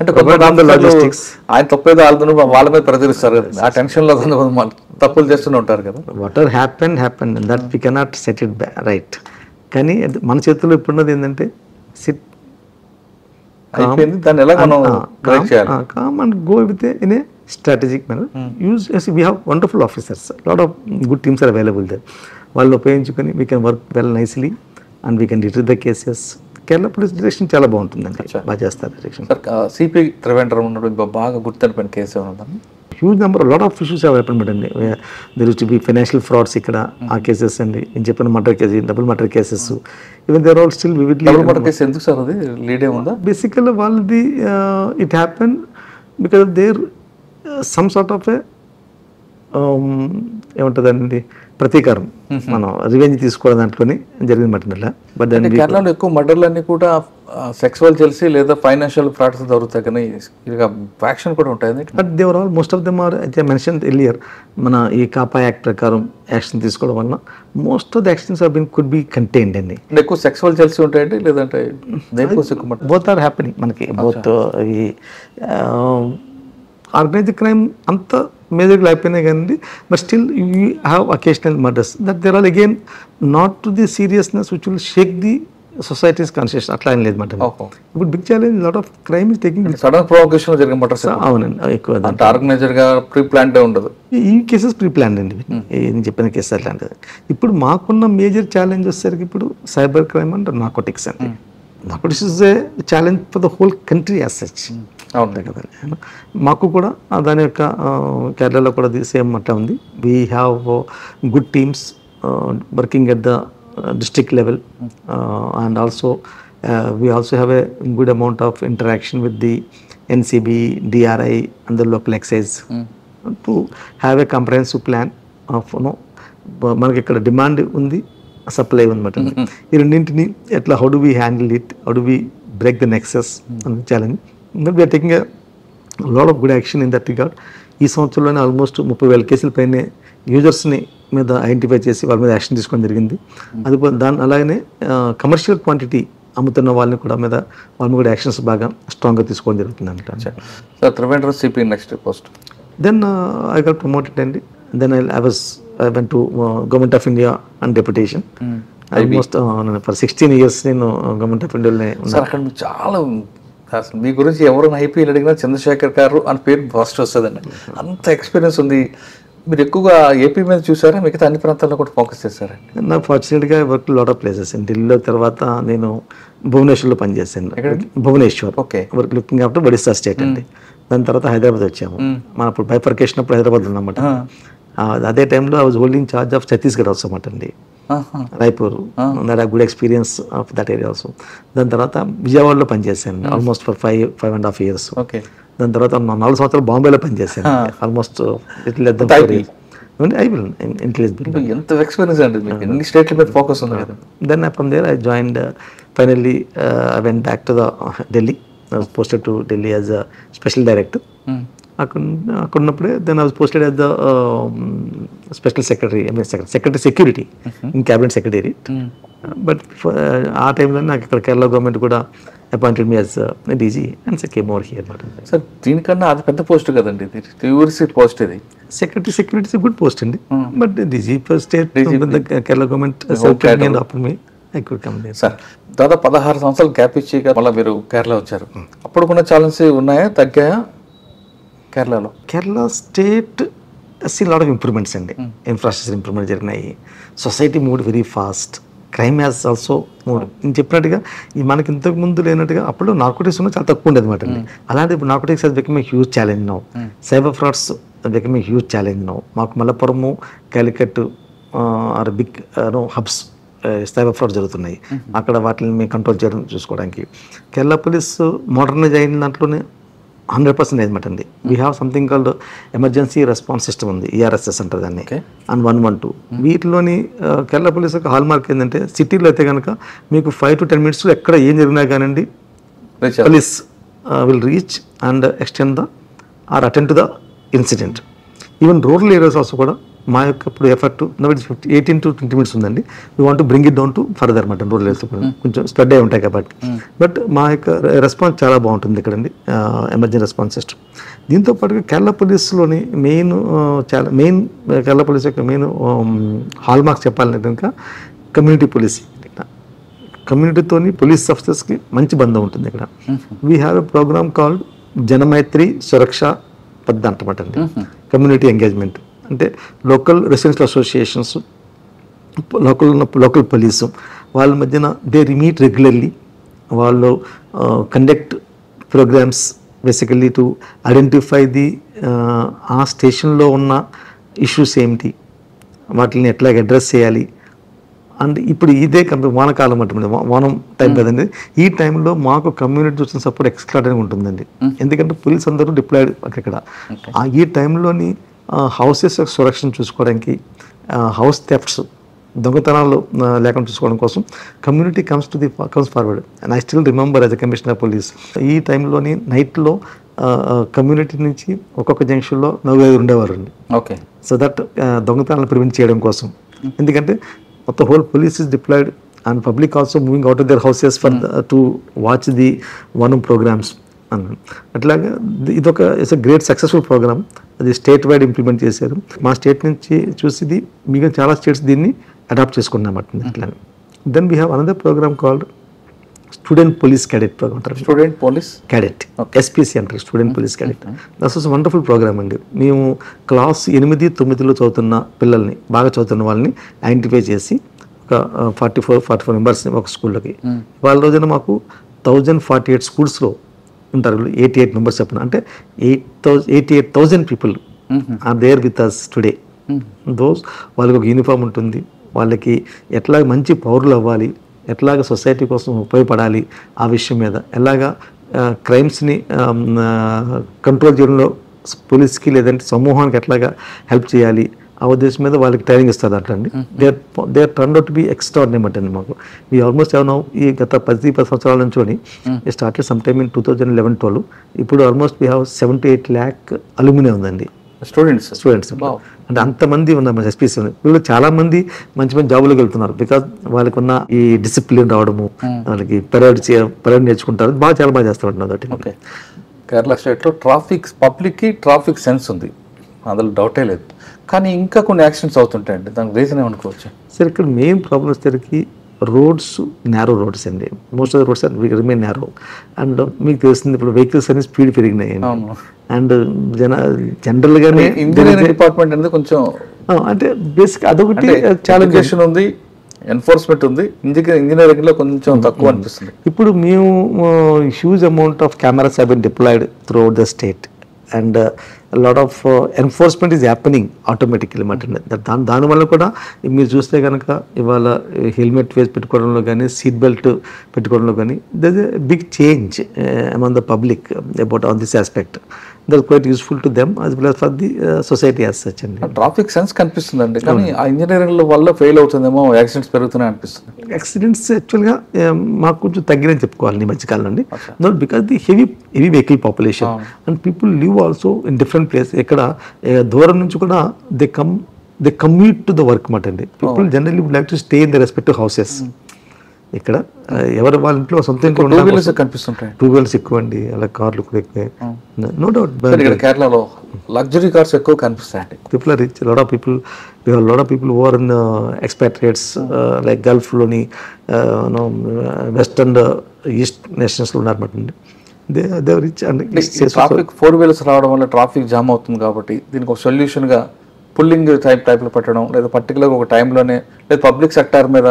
అంటే ఆయన తప్పేదో వాళ్ళ మీద ప్రచురిస్తారు కదా, ఆ టెన్షన్లో తప్పులు చేస్తూనే ఉంటారు కదా. What ever happen that we cannot set it right. కానీ మన చేతుల్లో ఇప్పుడున్నది ఏంటంటే సిట్ అయిపోయింది, దాన్ని ఎలా మనం బ్రేక్ చేయాలి. Calm and go with in a strategic manner. Use we have wonderful officers, lot of good teams are available there. వాళ్ళు ఉపయోగించుకొని we can work well nicely and we can retrieve the cases. Kerala police direction చాలా బాగుంటుందండి, బాగా చేస్తారు direction. CP Trivandrum ఉన్నప్పుడు బాగా గుర్తుపడిపోయిన case ఏమన్నా? Huge number lot of issues have happened అండి. There to be financial frauds ఇక్కడ, ఆ కేసెస్ అండి. నేను చెప్పిన murder case, double murder cases, even there all still vividly. Double murder case ఎందుకు సార్ అది లీడ్ ఏముందా? బేసికల్లీ వాళ్ళది it happen because there some sort of ఏముంటుందండి ప్రతీకారం, మనం రివెంజ్ తీసుకోవడం దాంట్లోనే జరిగింది మటన్. బట్ కేరళలో ఎక్కువ మర్డర్లు అన్ని కూడా సెక్సువల్ జెల్సీ లేదా ఫైనాన్షియల్ ఫ్రాడ్స్ జరుగుతాయి, కానీ యాక్షన్ కూడా ఉంటాయి. But they were all most of them are mention earlier. మన ఈ కాపా యాక్ట్ ప్రకారం యాక్షన్ తీసుకోవడం వల్ల most of the actions have been could be contained అండి. ఎక్కువ సెక్సువల్ జెల్సీ ఉంటాయండి లేదంటే బోత్ ఆర్ హ్యాపెనింగ్ మనకి. బోత్ ఈ ఆర్గనైజ్డ్ క్రైమ్ అంత మేజర్గా అయిపోయినాయి కానీ, but still you have occasional murders that there all again not to the seriousness which will shake the society's conscious. అట్లా ఏం లేదు మాట. ఇప్పుడు big challenge lot of crime is taking sudden provocation జరిగిన మర్డర్స్. అవునండి, ఎక్కువ ఆర్గనైజర్ గా pre plan ఉండదు. ఈ కేసెస్ ప్రీ ప్లాన్ అండి, నేను చెప్పిన కేసు అట్లాంటిది. ఇప్పుడు మాకున్న మేజర్ ఛాలెంజ్ వచ్చేసరికి ఇప్పుడు సైబర్ క్రైమ్ అండ్ నార్కోటిక్స్ అండి. Narcotics is a challenge for the whole country as such. అవును కదా. మాకు కూడా దాని యొక్క కేరళలో కూడా సేమ్ అట్లా ఉంది. We have good teams working at the district level and also we also have a good amount of interaction with the NCB, DRI and the local excise to have a comprehensive plan of మనకి ఇక్కడ demand ఉంది, supply ఉందన్నమాట. ఈ రెండింటిని ఎట్లా how do we handle it, how do we break the nexus అనే challenge. But we are taking a lot of good action in that regard. ఈ సంవత్సరంలోనే ఆల్మోస్ట్ 30,000 కేసుల పైనే యూజర్స్ని మీద ఐడెంటిఫై చేసి వాళ్ళ మీద యాక్షన్ తీసుకోవడం జరిగింది. అది దాని అలాగనే కమర్షియల్ క్వాంటిటీ అమ్ముతున్న వాళ్ళని కూడా మీద వాళ్ళని కూడా యాక్షన్స్ బాగా స్ట్రాంగ్గా తీసుకోవడం జరుగుతుంది అంట. Sir Trivandrum CP next post. Then I got promoted అండి. Then I went to government of India and deputation. Almost for 16 years నేను గవర్నమెంట్ ఆఫ్ ఇండియాలోనే ఉన్నాను. అక్కడ చాలా అసలు మీ గురించి ఎవరైనా ఐపీఎల్ అడిగినా చంద్రశేఖర్ గారు అని పేరు ఫస్ట్ వస్తుందండి, అంత ఎక్స్పీరియన్స్ ఉంది. మీరు ఎక్కువగా ఏపీ మీద చూసారా, మిగతా అన్ని ప్రాంతాల్లో కూడా ఫోకస్ చేశారా? నాకు ఫార్చునేట్గా వర్క్ లాట్ ఆఫ్ ప్లేసెస్ అండి. ఢిల్లీలో తర్వాత నేను భువనేశ్వర్లో పనిచేశాను. Bhubaneswar okay, work looking after Odisha state అండి. దాని తర్వాత హైదరాబాద్ వచ్చాము. మన అప్పుడు బైఫర్కేషన్ అప్పుడు హైదరాబాద్ ఉన్నమాట. అదే టైంలో I was holding charge of Chhattisgarh also అన్నమాట అండి, Raipur. That good experience of that area also. దాని తర్వాత విజయవాడలో పనిచేశాను ఆల్మోస్ట్ ఫర్ 5.5 years. ఓకే. దాని తర్వాత 4 సంవత్సరాలు బాంబేలో పనిచేశాను, ఆల్మోస్ట్ ఎంత ఎక్స్పీరియన్స్ అండి మీకు, ఎన్ని స్టేట్ల మీద ఫోకస్ ఉంది కదా. Then from there I joined finally I went back to the Delhi. I was posted to Delhi as a special director. అక్కడ ఉన్నప్పుడే then I was posted as the special secretary, I mean secretary security in cabinet secretariat. But ఆ టైంలో నాకు ఇక్కడ Kerala government కూడా appointed me as DG and came over here అనమాట. Sir దీనికన్నా అది పెద్ద పోస్ట్ కదండి, యూనివర్సిటీ పోస్ట్ ఇది. సెక్రటరీ గుడ్ పోస్ట్ అండి, but DG for state Kerala government offer me I could come there. Sir దాదాపు 16 సంవత్సరాలు గ్యాప్ ఇచ్చి మళ్ళీ మీరు కేరళ వచ్చారు. అప్పుడు కూడా ఛాలెంజ్ ఉన్నాయా, తగ్గాయా కేరళలో? Kerala state see lot of improvements అండి. ఇన్ఫ్రాస్ట్రక్చర్ ఇంప్రూవ్మెంట్ జరిగినాయి. Society moved very fast. Crime has also నేను చెప్పినట్టుగా ఈ మనకి ఇంతకు ముందు లేనట్టుగా అప్పుడు నార్కోటిక్స్ చాలా తక్కువ ఉండేది అనమాట అండి. అలాంటి ఇప్పుడు narcotics has become a huge challenge now. Cyber frauds become a huge challenge now. మాకు Malappuram, Calicut are big hubs cyber fraud జరుగుతున్నాయి. అక్కడ వాటిని మేము కంట్రోల్ చేయడం చూసుకోవడానికి కేరళ పోలీస్ మోడర్నైజ్ అయిన దాంట్లోనే 100% అనమాట అండి. We have something called emergency response system ఉంది, ERSS అంటారు దాన్ని, అండ్ 112. వీటిలోని కేరళ పోలీస్ యొక్క హాల్ మార్క్ ఏంటంటే సిటీలో అయితే కనుక మీకు 5 to 10 minutes ఎక్కడ ఏం జరిగినా కానివ్వండి police will reach and extend the or attend to the incident. Even rural areas also కూడా మా యొక్క ఇప్పుడు ఎఫర్ట్ 18 to 20 minutes ఉందండి. We want bring it down to further అనమాట. రూరల్ ఏరియాస్ కొంచెం స్ప్రెడ్ అయి ఉంటాయి కాబట్టి, బట్ మా యొక్క రెస్పాన్స్ చాలా బాగుంటుంది ఇక్కడండి, ఎమర్జెన్సీ రెస్పాన్స్ సిస్టమ్. దీంతో పాటుగా కేరళ పోలీస్లోని మెయిన్ కేరళ పోలీస్ యొక్క మెయిన్ హాల్ మార్క్స్ చెప్పాలంటే కనుక కమ్యూనిటీ పోలీసింగ్. కమ్యూనిటీతోని పోలీస్ ఆఫీసర్స్కి మంచి బంధం ఉంటుంది ఇక్కడ. We have a programme called Janamaithri Suraksha పద్ధతి అంటమాట అండి. కమ్యూనిటీ ఎంగేజ్మెంట్ అంటే local residential associations, local police వాళ్ళ మధ్యన దే మీట్ రెగ్యులర్లీ. వాళ్ళు conduct programmes basically to identify the ఆ స్టేషన్లో ఉన్న ఇష్యూస్ ఏమిటి, వాటిని ఎట్లా అడ్రస్ చేయాలి. అండ్ ఇప్పుడు ఇదే వానకాలం అంటే వానం టైం కదండి. ఈ టైంలో మాకు కమ్యూనిటీ చూసిన సపోర్ట్ ఎక్స్ట్రాడనరీ ఉంటుందండి. ఎందుకంటే పోలీస్ అందరూ డిప్లాయిడ్ అక్కడ. ఈ టైంలోని హౌసెస్ సురక్షణ చూసుకోవడానికి, హౌస్ థెఫ్ట్స్ దొంగతనాలు లేకుండా చూసుకోవడం కోసం community comes forward. And I still remember as a commissioner police ఈ టైంలోని నైట్లో కమ్యూనిటీ నుంచి ఒక్కొక్క జంక్షన్లో 4-5 ఉండేవారు అండి. ఓకే, సో దట్ దొంగతనాలు ప్రివెంట్ చేయడం కోసం. ఎందుకంటే మొత్తం whole police is deployed and public also moving out of their houses for to watch the Onam programmes. అట్లాగా ఇదొక it's a great successful programme. అది స్టేట్ వైడ్ ఇంప్లిమెంట్ చేశారు. మా స్టేట్ నుంచి చూసి మిగతా చాలా స్టేట్స్ దీన్ని అడాప్ట్ చేసుకున్నమాట. అట్లానే then we have another programme called student police cadet programme. Student police cadet, SPC అంటారు, student police cadet. That's was wonderful programme అండి. మేము క్లాస్ 8-9లో చదువుతున్న పిల్లల్ని, బాగా చదువుతున్న వాళ్ళని ఐడెంటిఫై చేసి ఒక 44 మెంబర్స్ ఒక స్కూల్లోకి. వాళ్ళ రోజున మాకు 1048 స్కూల్స్లో ఉంటారు, 88 మెంబర్స్ చెప్పిన, అంటే 88,000 people are there with us today. Those వాళ్ళకి ఒక యూనిఫామ్ ఉంటుంది, వాళ్ళకి ఎట్లా మంచి పౌరులు అవ్వాలి, ఎట్లాగ సొసైటీ కోసం ఉపయోగపడాలి, ఆ విషయం మీద ఎలాగా క్రైమ్స్ని కంట్రోల్ చేయడంలో పోలీస్కి లేదంటే సమూహానికి ఎట్లాగా హెల్ప్ చేయాలి, ఆ ఉద్దేశం మీద వాళ్ళకి ట్రైనింగ్ ఇస్తారు అట్లండి. They are turn out to be extraordinary అండి. మాకు ఈ ఆల్మోస్ట్ ఏమన్నా ఈ గత 10 సంవత్సరాల నుంచి స్టార్టెడ్ సమ్ టైమ్ ఇన్ 2011-12. ఇప్పుడు almost we have 7-8 lakh aluminium ఉందండి, స్టూడెంట్స్. అంటే అంతమంది ఉన్నారు SPC. వీళ్ళు చాలా మంది మంచి మంచి జాబులకు వెళ్తున్నారు బికాజ్ వాళ్ళకి ఉన్న ఈ డిసిప్లిన్ రావడము, వాళ్ళకి పరేడ్ నేర్చుకుంటారు, చాలా బాగా చేస్తూ ఉంటున్నారు. ఓకే, కేరళ స్టేట్లో పబ్లిక్కి ట్రాఫిక్ సెన్స్ ఉంది, అందులో డౌటే లేదు. కానీ ఇంకా కొన్ని యాక్సిడెంట్స్ అవుతుంటాయండి, దానికి రీజన్ ఏమనుకోవచ్చు? సార్ ఇక్కడ మెయిన్ ప్రాబ్లమ్ వచ్చేసరికి రోడ్స్, నేరో రోడ్స్ అండి. Most of the roads are remain narrow. And మీకు తెలిసింది ఇప్పుడు వెహికల్స్ అన్ని స్పీడ్ పెరిగినాయి. అండ్ జనరల్గానే ఇంజనీరింగ్ డిపార్ట్మెంట్ అనేది కొంచెం అంటే బేసిక్ అదొకటి ఛాలెంజ్ ఉంది, ఎన్ఫోర్స్మెంట్ ఉంది, ఇంజనీరింగ్ లో కొంచెం తక్కువ అనిపిస్తుంది. ఇప్పుడు మేము huge amount of cameras have been deployed throughout the state and lot of enforcement is happening automatically అన్నమాట. దానివల్ల కూడా మీరు చూస్తే కనుక ఇవాళ హెల్మెట్ వేసి పెట్టుకోవడంలో కానీ, సీట్ బెల్ట్ పెట్టుకోవడంలో కానీ there is a big change among the public about on this aspect. That quite useful to them as well as for the society as such అండి. ట్రాఫిక్ సెన్స్ కనిపిస్తుందండి, కానీ ఆ ఇంజనీరింగ్ వల్ల fail అవుతుందేమో, accidents పెరుగుతున్నాయి అనిపిస్తుంది. యాక్సిడెంట్స్ యాక్చువల్గా మాకు కొంచెం తగ్గినని చెప్పుకోవాలి ఈ మధ్యకాలం అండి. Not because the heavy vehicle population and people live also in different place. ఇక్కడ దూరం నుంచి కూడా they commute to the work మాట అండి. People generally would like to stay in the respective houses. ఇక్కడ ఎవరు వాళ్ళ ఇంట్లో సొంత కనిపిస్తుంటాయి, 2 wheelers ఎక్కువ అండి, అలా కార్లు కూడా ఎక్కువ. నో డౌట్ కేరళలో లగ్జరీ కార్స్ ఎక్కువ కనిపిస్తాయండి. People are rich, lot of people over in expatriates like గల్ఫ్లోని, వెస్ట్ అండ్ ఈస్ట్ నేషన్స్లో ఉన్నారన్నమాట అండి. They rich and traffic 4 wheelers రావడం వల్ల ట్రాఫిక్ జామ్ అవుతుంది కాబట్టి దీనికి ఒక సొల్యూషన్గా పుల్లింగ్ టైప్లో పెట్టడం, లేదా పర్టికులర్గా ఒక టైంలోనే, లేదా పబ్లిక్ సెక్టార్ మీద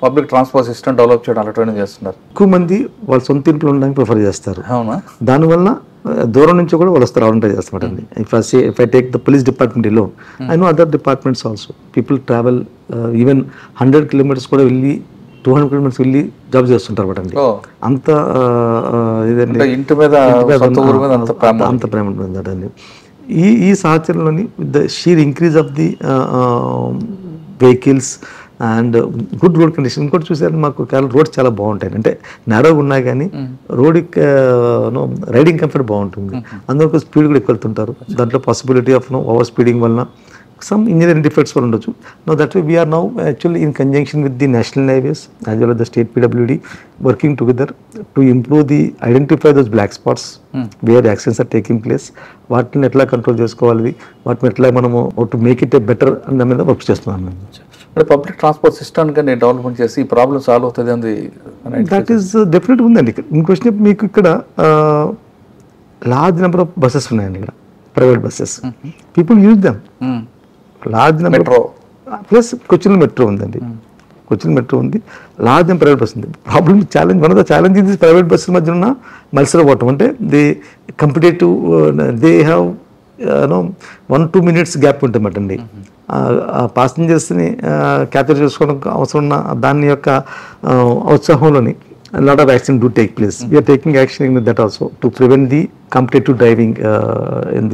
పబ్లిక్ ట్రాన్స్పోర్ట్ సిస్టమ్ డెవలప్ చేయడం అలాంటివన్నీ చేస్తున్నారు. ఎక్కువ మంది వాళ్ళ సొంత ఇంట్లో ఉండడానికి ప్రిఫర్ చేస్తారు. అవునా? దానివల్ల దూరం నుంచి కూడా వాళ్ళు వస్తారు, వాలంటీర్ చేస్తారండి. If I take the police department లో, I know other departments also people travel even 100 kilometers కూడా వెళ్ళి 200 kilometers వెళ్ళి జాబ్ చేస్తుంటారు అండి. అంత ఇదండి, ఇంటి మీద అంత ప్రేమ ఉంటుందండి. ఈ సహచరంలోని the sheer increase of the vehicles and good road condition. ఇంకోటి చూసారు, మాకు రోడ్స్ చాలా బాగుంటాయి. అంటే నేరోగా ఉన్నా కానీ రోడ్ రైడింగ్ కంఫర్ట్ బాగుంటుంది. అందులో స్పీడ్ కూడా ఎక్కువ వెళ్తుంటారు. దాంట్లో పాసిబిలిటీ ఆఫ్ ఓవర్ స్పీడింగ్ వల్ల some engineering defects వల్ల ఉండొచ్చు. Now that way we are now actually in conjunction with the national highways as well as the state PWD working together to improve the identify those black spots where accidents are taking place. వాటిని ఎట్లా control చేసుకోవాలి, వాటిని ఎట్లా మనము to make it better అన్న మీద work చేస్తున్నాం. Public transport system కానీ డెవలప్మెంట్ చేసి ఈ ప్రాబ్లమ్ సాల్వ్ అవుతుంది అంది. దట్ ఈస్ డెఫినెట్ ఉందండి. ఇంకొచ్చిన మీకు ఇక్కడ లార్జ్ నెంబర్ ఆఫ్ బస్సెస్ ఉన్నాయండి. ఇక్కడ private buses people use them. Large number plus Cochin metro ఉందండి. కొచ్చిన్ మెట్రో ఉంది, లార్జ్ నెంబర్ ప్రైవేట్ బస్ ఉంది. Problem challenge, one of the challenge ఇది ప్రైవేట్ బస్సుల మధ్య ఉన్న మత్సరపోవటం. అంటే they competitive, they have 1-2 minutes gap ఉంటుందన్నమాట అండి. ప్యాసింజర్స్ని క్యాప్చర్ చేసుకోవడం అవసరం ఉన్న దాని యొక్క ఉత్సాహంలోని lot of accidents do take place. We are taking action in that also to prevent the competitive driving on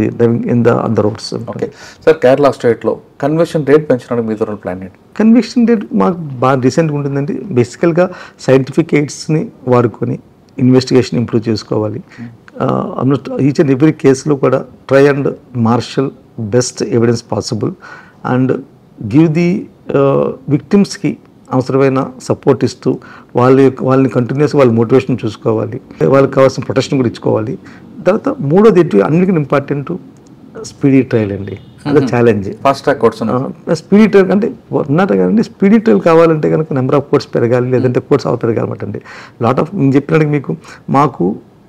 the roads. Okay. Sir, Kerala state లో కన్విక్షన్ రేట్ పెంచడానికి మీ ద్వారా ప్లాన్ ఏంటి? కన్విక్షన్ రేట్ మాకు బాగా రీసెంట్గా ఉంటుందండి. బేసికల్గా సైంటిఫిక్ ఎయిడ్స్ని వాడుకొని ఇన్వెస్టిగేషన్ ఇంప్రూవ్ చేసుకోవాలి. ఈచ్ అండ్ ఎవ్రీ కేసులో కూడా try and marshal best evidence possible and give the విక్టిమ్స్కి అవసరమైన సపోర్ట్ ఇస్తూ వాళ్ళని కంటిన్యూస్గా వాళ్ళ మోటివేషన్ చూసుకోవాలి, వాళ్ళకి కావాల్సిన ప్రొటెక్షన్ కూడా ఇచ్చుకోవాలి. తర్వాత మూడోది అన్నిటికీ ఇంపార్టెంట్ స్పీడీ ట్రయల్ అండి. అదే challenge. Fast track courts speedy trial అంటే ఉన్నట్టు కదండి. స్పీడీ ట్రయల్ కావాలంటే కనుక నెంబర్ ఆఫ్ కోర్ట్స్ పెరగాలి, లేదంటే కోర్ట్స్ అవ పెరగాలన్నమాట అండి. లాట్ ఆఫ్ నేను చెప్పినట్టు మాకు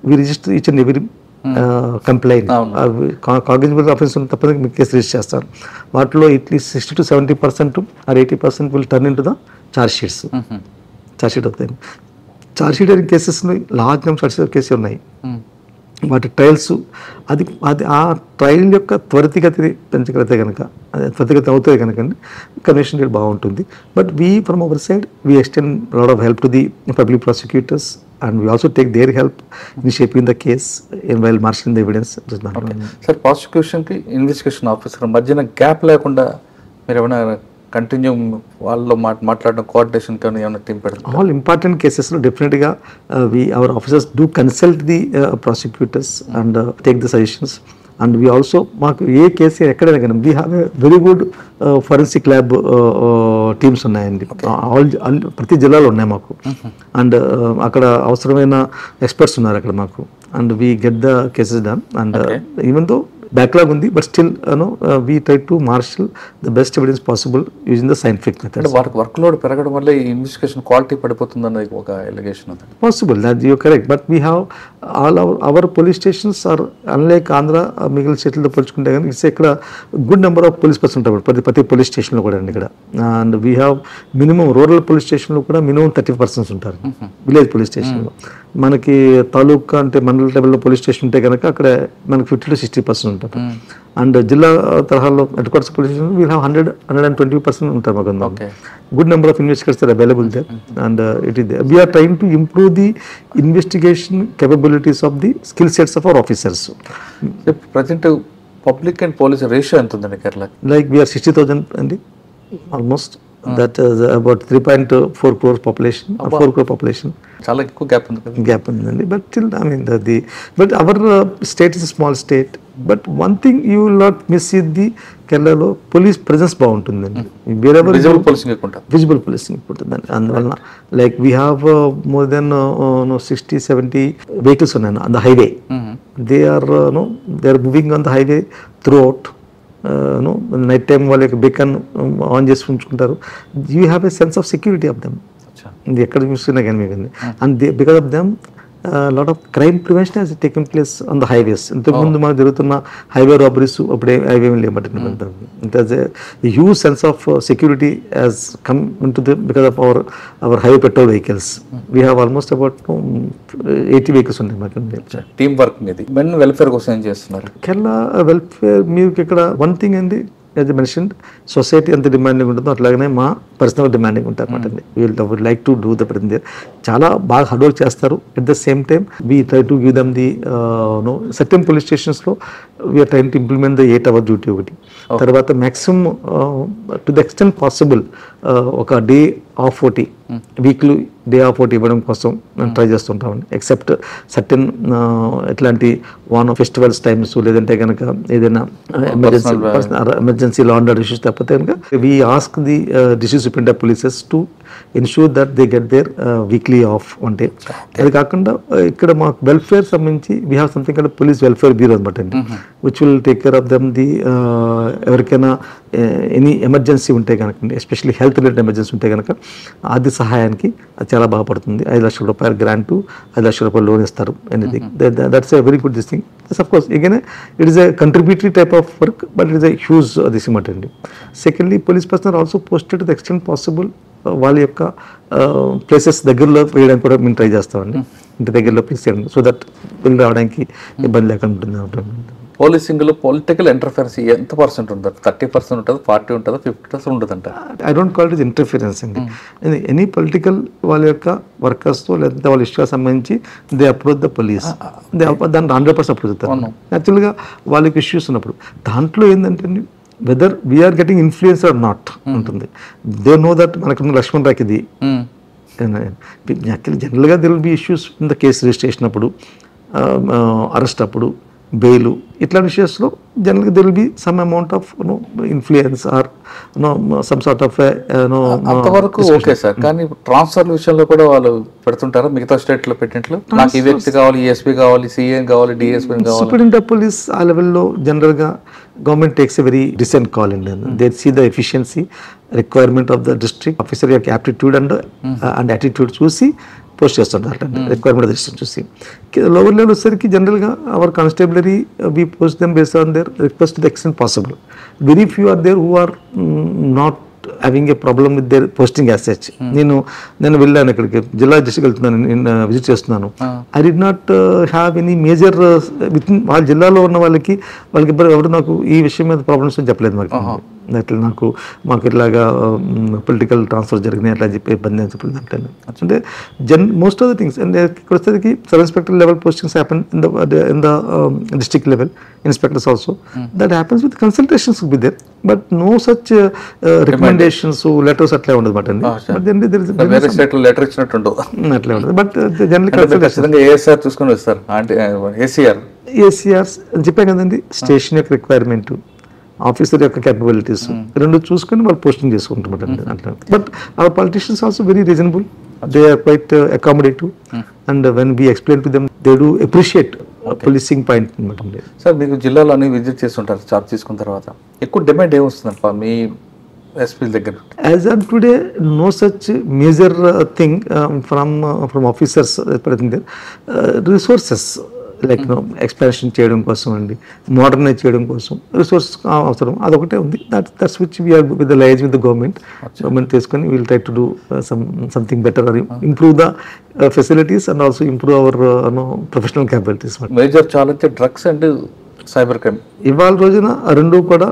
we register each and every complaint cognisable offence తప్పని మీకు కేసు రిజిస్టర్ చేస్తారు. వాటిలో at least 60 to 70% or 80% will turn into the charge sheets. Charge sheet అవుతాయి. ఛార్జ్ షీట్ అయిన కేసెస్లో large number charge sheet cases ఉన్నాయి. వాటి ట్రయల్స్ అది ఆ ట్రయల్ యొక్క త్వరితగతిని పెంచగలిగితే కనుక, త్వరితగతి అవుతుంది కనుక కన్విక్షన్ రేట్ బాగుంటుంది. But we from our side we extend lot of help to the public prosecutors and we also take their help in shaping the case while marshalling the evidence. Sir, prosecution ki investigation officer మధ్యన gap లేకుండా మీరు ఏమైనా continue వాళ్ళలో మాట్లాడడం coordination కానీ ఏమైనా team పెడతారు? All important కేసెస్లో డెఫినెట్గా our officers do consult the prosecutors and take the suggestions. And we also మాకు ఏ కేసు ఎక్కడైనా కానీ we have a very good forensic lab teams ఉన్నాయండి. ప్రతి జిల్లాలో ఉన్నాయి మాకు. అండ్ అక్కడ అవసరమైన ఎక్స్పర్ట్స్ ఉన్నారు అక్కడ మాకు. And we get the cases done. And even though backlog ఉంది, but still we try to marshal the best evidence possible using the scientific method. వాళ్ళకి వర్క్ లోడ్ పెరగడం వల్ల ఈ ఇన్వెస్టిగేషన్ క్వాలిటీ పడిపోతుంది అన్నది ఒక ఎలిగేషన్ ఉంది. Possible, that you correct. But we have all our police stations are unlike Andhra మిగిలిన స్టేట్లతో పోల్చుకుంటే కానీ ఇట్స్ ఇక్కడ good number of police person ఉంటారు ప్రతి పోలీస్ స్టేషన్లో కూడా అండి ఇక్కడ. And we have minimum rural police స్టేషన్లో కూడా మినిమం 30% ఉంటారు. విలేజ్ పోలీస్ స్టేషన్లో మనకి తాలూకా అంటే మండల లెవెల్లో పోలీస్ స్టేషన్ ఉంటే కనుక అక్కడ మనకి 50 to 60% ఉంటారు. అండ్ జిల్లా తరహాలో headquarters police station we'll have 100-120% ఉంటారు మాకు. Good number of investigators are available there and it is there. We are trying to improve the investigation capabilities of the skill sets of our officers. Present public and police ratio ఎంత ఉందండి Kerala? Like we are 60,000 అండి almost. That is about 3.4 crore population, 4 crore population. చాలా ఎక్కువ gap ఉంది కదా? Gap ఉందండి. But still I mean but our state is small state. But one thing you will not miss it the కేరళలో police presence బాగుంటుందండి. Visible policing visible policing ఉంటుందండి. అందువలన like we have more than 60-70 vehicles ఉన్నాయి on the highway. They are moving on the highway throughout. Night time వాళ్ళ యొక్క beacon on చేసి ఉంచుకుంటారు. You have a sense of security of them. ఇది ఎక్కడ చూస్తున్నా కానీ మీకు. And because of them lot of crime prevention has taken place on the highways. ఇంతకుముందు మనకు జరుగుతున్న హైవే రాబరీస్ అప్పుడే హైవే లేబట్టి it has a huge sense of security has come into the because of our highway patrol vehicles. We have almost about 80 vehicles ఉన్నాయి మాకు. Teamwork మీది. Men welfare కోసం ఏం చేస్తున్నారు? కేరళ వెల్ఫేర్ మీకు ఇక్కడ వన్ థింగ్ అండి, యాజ్ మెన్షన్ సొసైటీ ఎంత డిమాండింగ్ ఉంటుందో అట్లాగనే మా పర్సనల్ డిమాండింగ్ ఉంటారు అనమాట. Would like to do the ప్రతి చాలా బాగా హార్డ్ వర్క్ చేస్తారు. At the same time we try to give them the certain police స్టేషన్స్లో we are train to implement the 8 hour duty ఒకటి. తర్వాత maximum to the extent possible ఒక day off ఒకటి weekly day off ఒకటి ఇవ్వడం కోసం మేము ట్రై చేస్తుంటామండి. ఎక్సెప్ట్ సర్టెన్ ఎట్లాంటి ఫెస్టివల్స్ టైమ్స్ లేదంటే కనుక ఏదైనా emergency law and order issues తప్పితే కనుక we ask the district superintendent of polices to ensure that they get their weekly off one day. అది కాకుండా ఇక్కడ మాకు వెల్ఫేర్ సంబంధించి వీ హ్యావ్ సంథింగ్ అంటే పోలీస్ వెల్ఫేర్ బ్యూరో అనమాట అండి, which will take care of them the ఎవరికైనా any emergency ఉంటే కనుక, ఎస్పెషల్లీ హెల్త్ రిలేటెడ్ ఎమర్జెన్సీ ఉంటే కనుక ఆర్థిక సహాయానికి అది చాలా బాగా పడుతుంది. 5 లక్షల రూపాయలు గ్రాంటు, 5 లక్షల రూపాయలు లోన్ ఇస్తారు. Anything that's a very good this thing. Of course again it is a contributory type of work, but it is a huge this matter. Secondly, police personnel are also posted to the extent possible వాళ్ళ యొక్క places దగ్గరలో వేయడానికి కూడా మేము try చేస్తామండి. ఇంటి దగ్గరలో place చేయడం, సో దట్ వెళ్ళి రావడానికి ఇబ్బంది లేకుండా ఉంటుంది. పోలీసింగ్లో పొలిటికల్ ఇంటర్ఫరెన్స్ ఎంత పర్సెంట్ ఉంటుంది? 30% ఉంటుంది, 40 ఉంటుందా, 50% ఉంటుందంట? I don't call it interference అండి. ఎనీ పొలిటికల్ వాళ్ళ యొక్క వర్కర్స్తో లేదంటే వాళ్ళ ఇష్టాలకు సంబంధించి దే అప్రోచ్ ద పోలీస్, దాన్ని 100% అప్రోచ్ అవుతారు. యాక్చువల్గా వాళ్ళకి ఇష్యూస్ ఉన్నప్పుడు దాంట్లో ఏంటంటే whether we are getting influence or not ఉంటుంది. దే నో దట్ మనకున్న లక్ష్మణ్ రాక్ ఇది జనరల్గా they will be issues in the case registration అప్పుడు, అరెస్ట్ అప్పుడు, బెయిల్, ఇట్లాంటి విషయాల్లో జనరల్గా they will be some amount of influence or some sort of అంతవరకు ఓకే సార్. కానీ ట్రాన్స్ఫర్ విషయంలో కూడా వాళ్ళు పెడుతుంటారా మిగతా స్టేట్లో పెట్టినట్లు? నాకు ఈ వ్యక్తి కావాలి, ఈఎస్పీ కావాలి, సిఎం కావాలి, డిఎస్పీ కావాలి. సూపరింటెండెంట్ ఆఫ్ పోలీస్ ఆ లెవెల్లో జనరల్గా government takes a very recent call అండి. They see the efficiency requirement of the district officer యొక్క యాప్టిట్యూడ్ అండ్ యాటిట్యూడ్ చూసి పోస్ట్ చేస్తుంటారు. రిక్వైర్మెంట్ ఆఫ్ డిస్ట్రిక్ట్ చూసి లోవర్ లెవెల్ వచ్చేసరికి జనరల్గా our constabulary we post them based on their request to the extent possible. Very few are there who are not having a problem with their posting as such. నేను వెళ్ళాను ఇక్కడికి, జిల్లా district వెళ్తున్నాను, నేను visit చేస్తున్నాను. I did not have any major with in వాళ్ళ జిల్లాలో ఉన్న వాళ్ళకి ఎవరు నాకు ఈ విషయం మీద ప్రాబ్లమ్స్ అని చెప్పలేదు. మాకు ఇట్లాగా పొలిటికల్ ట్రాన్స్ఫర్ జరిగినాయి అట్లా చెప్పి ఇబ్బంది అని చెప్పలేదు. అంటే most of the things and ఇక్కడ వచ్చేసరికి sub inspector level postings happen in the district level, inspectors also. That happens with consultations will be there, but no such recommendations letters అట్లా ఉండదు మాట అండి. అట్లా ఉండదు. బట్ జనరల్ ఏఎస్ఆర్ చూసుకొని వస్తారు, ఏసీఆర్ చెప్పాను కదండి, స్టేషన్ యొక్క రిక్వైర్మెంట్, ఆఫీసర్ యొక్క క్యాపబిలిటీస్ రెండు చూసుకొని వాళ్ళు పోస్టింగ్ చేసుకుంటారు అట్లా. But our politicians also very reasonable, they are quite accommodative, and when we explain to them they do appreciate policing point అనమాట. సార్ మీకు జిల్లాలో అన్ని విజిట్ చేస్తుంటారు చార్జ్ తీసుకున్న తర్వాత, ఎక్కువ డిమాండ్ ఏమొస్తుందంట మీ ఎస్పీ దగ్గర? As on today no such major thing from officers. Resources like expansion చేయడం కోసం అండి, మోడర్నైజ్ చేయడం కోసం రిసోర్సెస్ అవసరం, అదొకటే ఉంది. That's which we are with the liaise with the government తీసుకొని we'll try to do something better or improve the facilities and also improve our professional capabilities. Major challenge drugs and cyber crime. ఇవాళ రోజున రెండు కూడా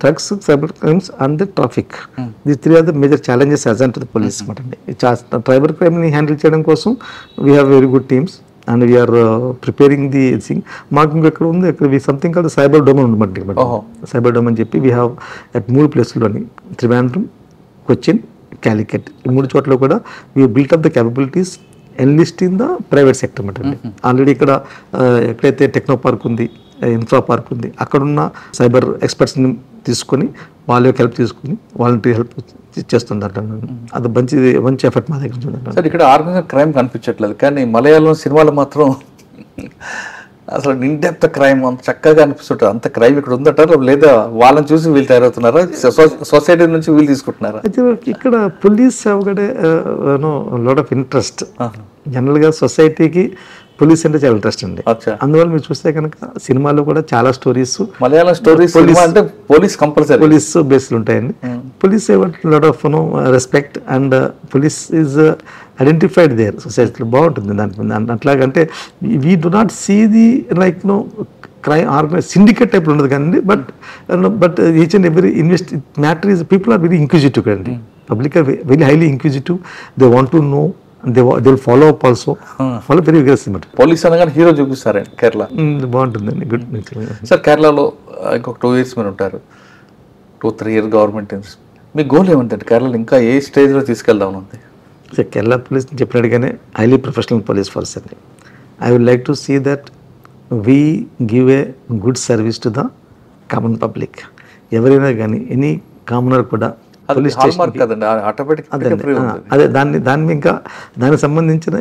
drugs, cyber crimes and traffic, the 3 are the major challenges as on to the police అనమాట అండి. Cyber క్రైమ్ని handle చేయడం కోసం we have very good teams and we are preparing the thing. మాకు ఎక్కడ ఉంది, అక్కడ సంథింగ్ కాల్ సైబర్ డొమైన్ ఉండమంటే సైబర్ డొమైన్ చెప్పి వీ హ్యావ్ అట్ 3 ప్లేస్లోని త్రివేంద్రం, కొచ్చిన్, క్యాలికట్, ఈ 3 చోట్ల కూడా we built up the capabilities enlist in the private sector అనమాట. ఆల్రెడీ ఇక్కడ ఎక్కడైతే టెక్నో పార్క్ ఉంది, ఇన్ఫ్రా పార్క్ ఉంది, అక్కడున్న సైబర్ ఎక్స్పర్ట్స్ని తీసుకొని వాళ్ళ యొక్క హెల్ప్ తీసుకుని వాలంటరీ హెల్ప్ చేస్తుందంట. అది మంచి ఎఫర్ట్ మా దగ్గర. సార్ ఇక్కడ ఆర్గనైజ్డ్ క్రైమ్ కనిపించట్లేదు, కానీ మలయాళం సినిమాలు మాత్రం అసలు ఇన్డెప్త్ క్రైమ్ అంత చక్కగా అనిపిస్తుంటారు. అంత క్రైమ్ ఇక్కడ ఉందంటారు, లేదా వాళ్ళని చూసి వీళ్ళు తయారవుతున్నారా, సొసైటీ నుంచి వీళ్ళు తీసుకుంటున్నారా? అయితే ఇక్కడ పోలీస్ అవగడే లాట్ ఆఫ్ ఇంట్రెస్ట్. జనరల్గా సొసైటీకి పోలీస్ అంటే చాలా ఇంట్రెస్ట్ అండి. అందువల్ల మీరు చూస్తే కనుక సినిమాలో కూడా చాలా స్టోరీస్, మలయాళం స్టోరీస్ అంటే పోలీస్ కంపల్సరీ పోలీస్ బేస్లు ఉంటాయండి. Police lot of respect and police is identified there సొసైటీలో. బాగుంటుంది దాని అట్లాగంటే we do not see the like crime organise syndicate టైప్లో ఉండదు కానీ but each and every matter is people are very inquisitive కదండి. Public are very highly inquisitive. They want to know, they will follow up also. Follow very aggressive. Police అనగానే hero చూపిస్తారు కేరళ. బాగుంటుందండి. Good. Sir కేరళలో ఇంకొక 2 years మీరు ఉంటారు, 2-3 years government. మీ goal ఏమంటే కేరళలో ఇంకా ఏ స్టేజ్లో తీసుకెళ్దాం ఉంది? సార్ కేరళ పోలీస్ చెప్పినట్టుగానే హైలీ ప్రొఫెషనల్ పోలీస్ ఫోర్స్ అండి. I would like to see that we give a good service to the common public. ఎవరైనా కానీ ఎనీ కామనర్ కూడా పోలీస్ స్టేషన్ అదే దాన్ని ఇంకా దానికి సంబంధించిన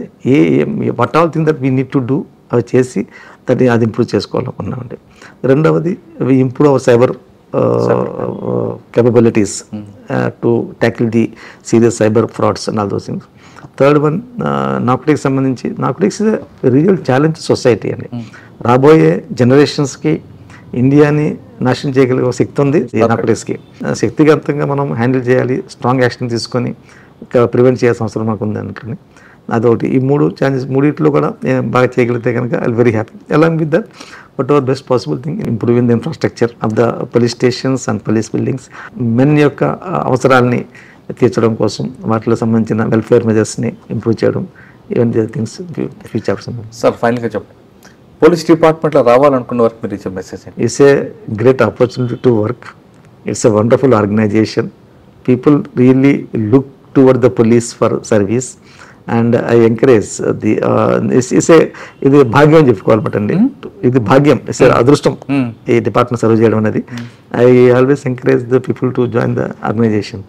what all thing that we need to do అవి చేసి దాన్ని అది ఇంప్రూవ్ చేసుకోవాలనుకున్నామండి. రెండవది we improve our cyber capabilities to tackle the serious cyber frauds and all those things. Third one, narcotics సంబంధించి narcotics is a real challenge to society అండి. రాబోయే జనరేషన్స్కి ఇండియాని నాశనం చేయగలిగే శక్తి ఉంది నార్కోటిక్స్కి. శక్తిగతంగా మనం హ్యాండిల్ చేయాలి, స్ట్రాంగ్ యాక్షన్ తీసుకొని ప్రివెంట్ చేయాల్సిన అవసరం మనకు ఉంది అనుకుని అదొకటి. ఈ 3 ఛాన్సెస్ మూడిట్లో కూడా బాగా చేయగలిగితే కనుక I very happy. Along with that what ever best possible thing improving the infrastructure of the police stations and police buildings. Men యొక్క అవసరాలని తీర్చడం కోసం వాటిలో సంబంధించిన వెల్ఫేర్ మెజర్స్ని ఇంప్రూవ్ చేయడం, ఇవన్నీ థింగ్స్ ఫ్యూచర్. సార్ ఫైనల్గా చెప్పండి, పోలీస్ డిపార్ట్మెంట్లో రావాలనుకున్న వారికి మీరు ఇచ్చే message? It's a great opportunity to work. It's a wonderful organisation. People really look toward the police for service and I encourage the ఇది భాగ్యం అని చెప్పుకోవాలన్నమాట అండి. ఇది భాగ్యం, ఇట్స్ అదృష్టం ఈ డిపార్ట్మెంట్ సర్వ్ చేయడం అనేది. I always encourage the people to join the organisation.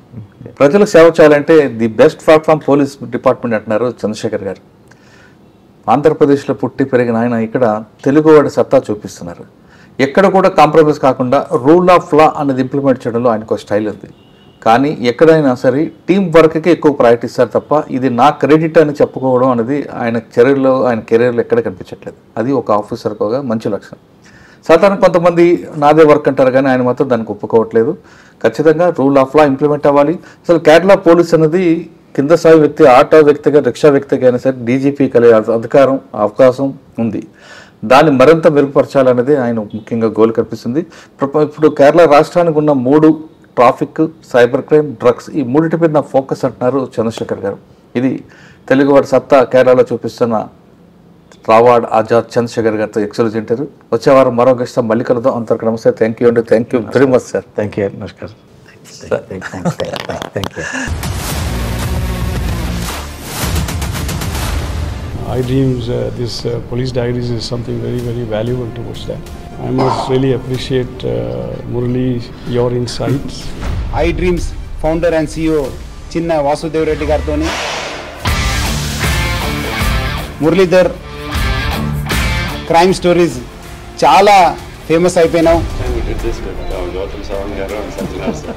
ప్రజలకు సేవ చేయాలంటే the best platform police department అంటున్నారు చంద్రశేఖర్ గారు. ఆంధ్రప్రదేశ్లో పుట్టి పెరిగిన ఆయన ఇక్కడ తెలుగువాడి సత్తా చూపిస్తున్నారు. ఎక్కడ కూడా కాంప్రమైజ్ కాకుండా రూల్ ఆఫ్ లా అనేది ఇంప్లిమెంట్ చేయడంలో ఆయనకు స్టైల్ ఉంది. కానీ ఎక్కడైనా సరే టీం వర్క్కి ఎక్కువ ప్రయారిటీ ఇస్తారు తప్ప ఇది నా క్రెడిట్ అని చెప్పుకోవడం అనేది ఆయన కెరీర్లో ఎక్కడ కనిపించట్లేదు. అది ఒక ఆఫీసర్కి ఒక మంచి లక్షణం. సాధారణ కొంతమంది నాదే వర్క్ అంటారు కానీ ఆయన మాత్రం దానికి ఒప్పుకోవట్లేదు. ఖచ్చితంగా రూల్ ఆఫ్ లా ఇంప్లిమెంట్ అవ్వాలి. అసలు కేరళ పోలీస్ అనేది కింద స్థాయి వ్యక్తి, ఆటో వ్యక్తిగా, రిక్షా వ్యక్తిగా అయినా సరే డీజీపీ కలిగే అధికారం, అవకాశం ఉంది. దాన్ని మరింత మెరుగుపరచాలనేది ఆయన ముఖ్యంగా గోల్ కనిపిస్తుంది. ఇప్పుడు కేరళ రాష్ట్రానికి ఉన్న 3 ట్రాఫిక్, సైబర్ క్రైమ్, డ్రగ్స్, ఈ 3 మీద నా ఫోకస్ అంటున్నారు చంద్రశేఖర్ గారు. ఇది తెలుగువాడి సత్తా కేరళలో చూపిస్తున్న రావాడ్ ఆజాద్ చంద్రశేఖర్ గారితో ఎక్సలెంట్ ఇంటర్వ్యూ. వచ్చే వారం మరో గెస్ట్ మళ్ళీ కలుద్దాం. అంతవరకు నమస్తే. థ్యాంక్ యూ అండి. Thank you very much sir. Thank you. నమస్కారం. Thank you. iDreams, this police diaries is something very, very valuable towards that. I must really appreciate Murali, your insights. iDreams founder and CEO Chinna Vasudev Reddy gartoni Muralidhar crime stories chaala famous అయిపోయినావు. We did this with Gautam Sawant garu and Sanjana sir.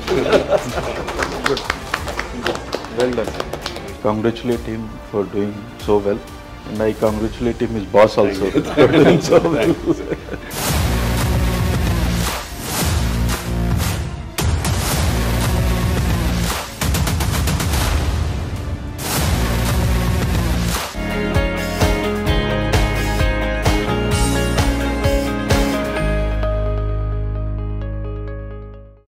Well done. Congratulate him for doing so well. And I congratulate him, his boss also, for doing so well.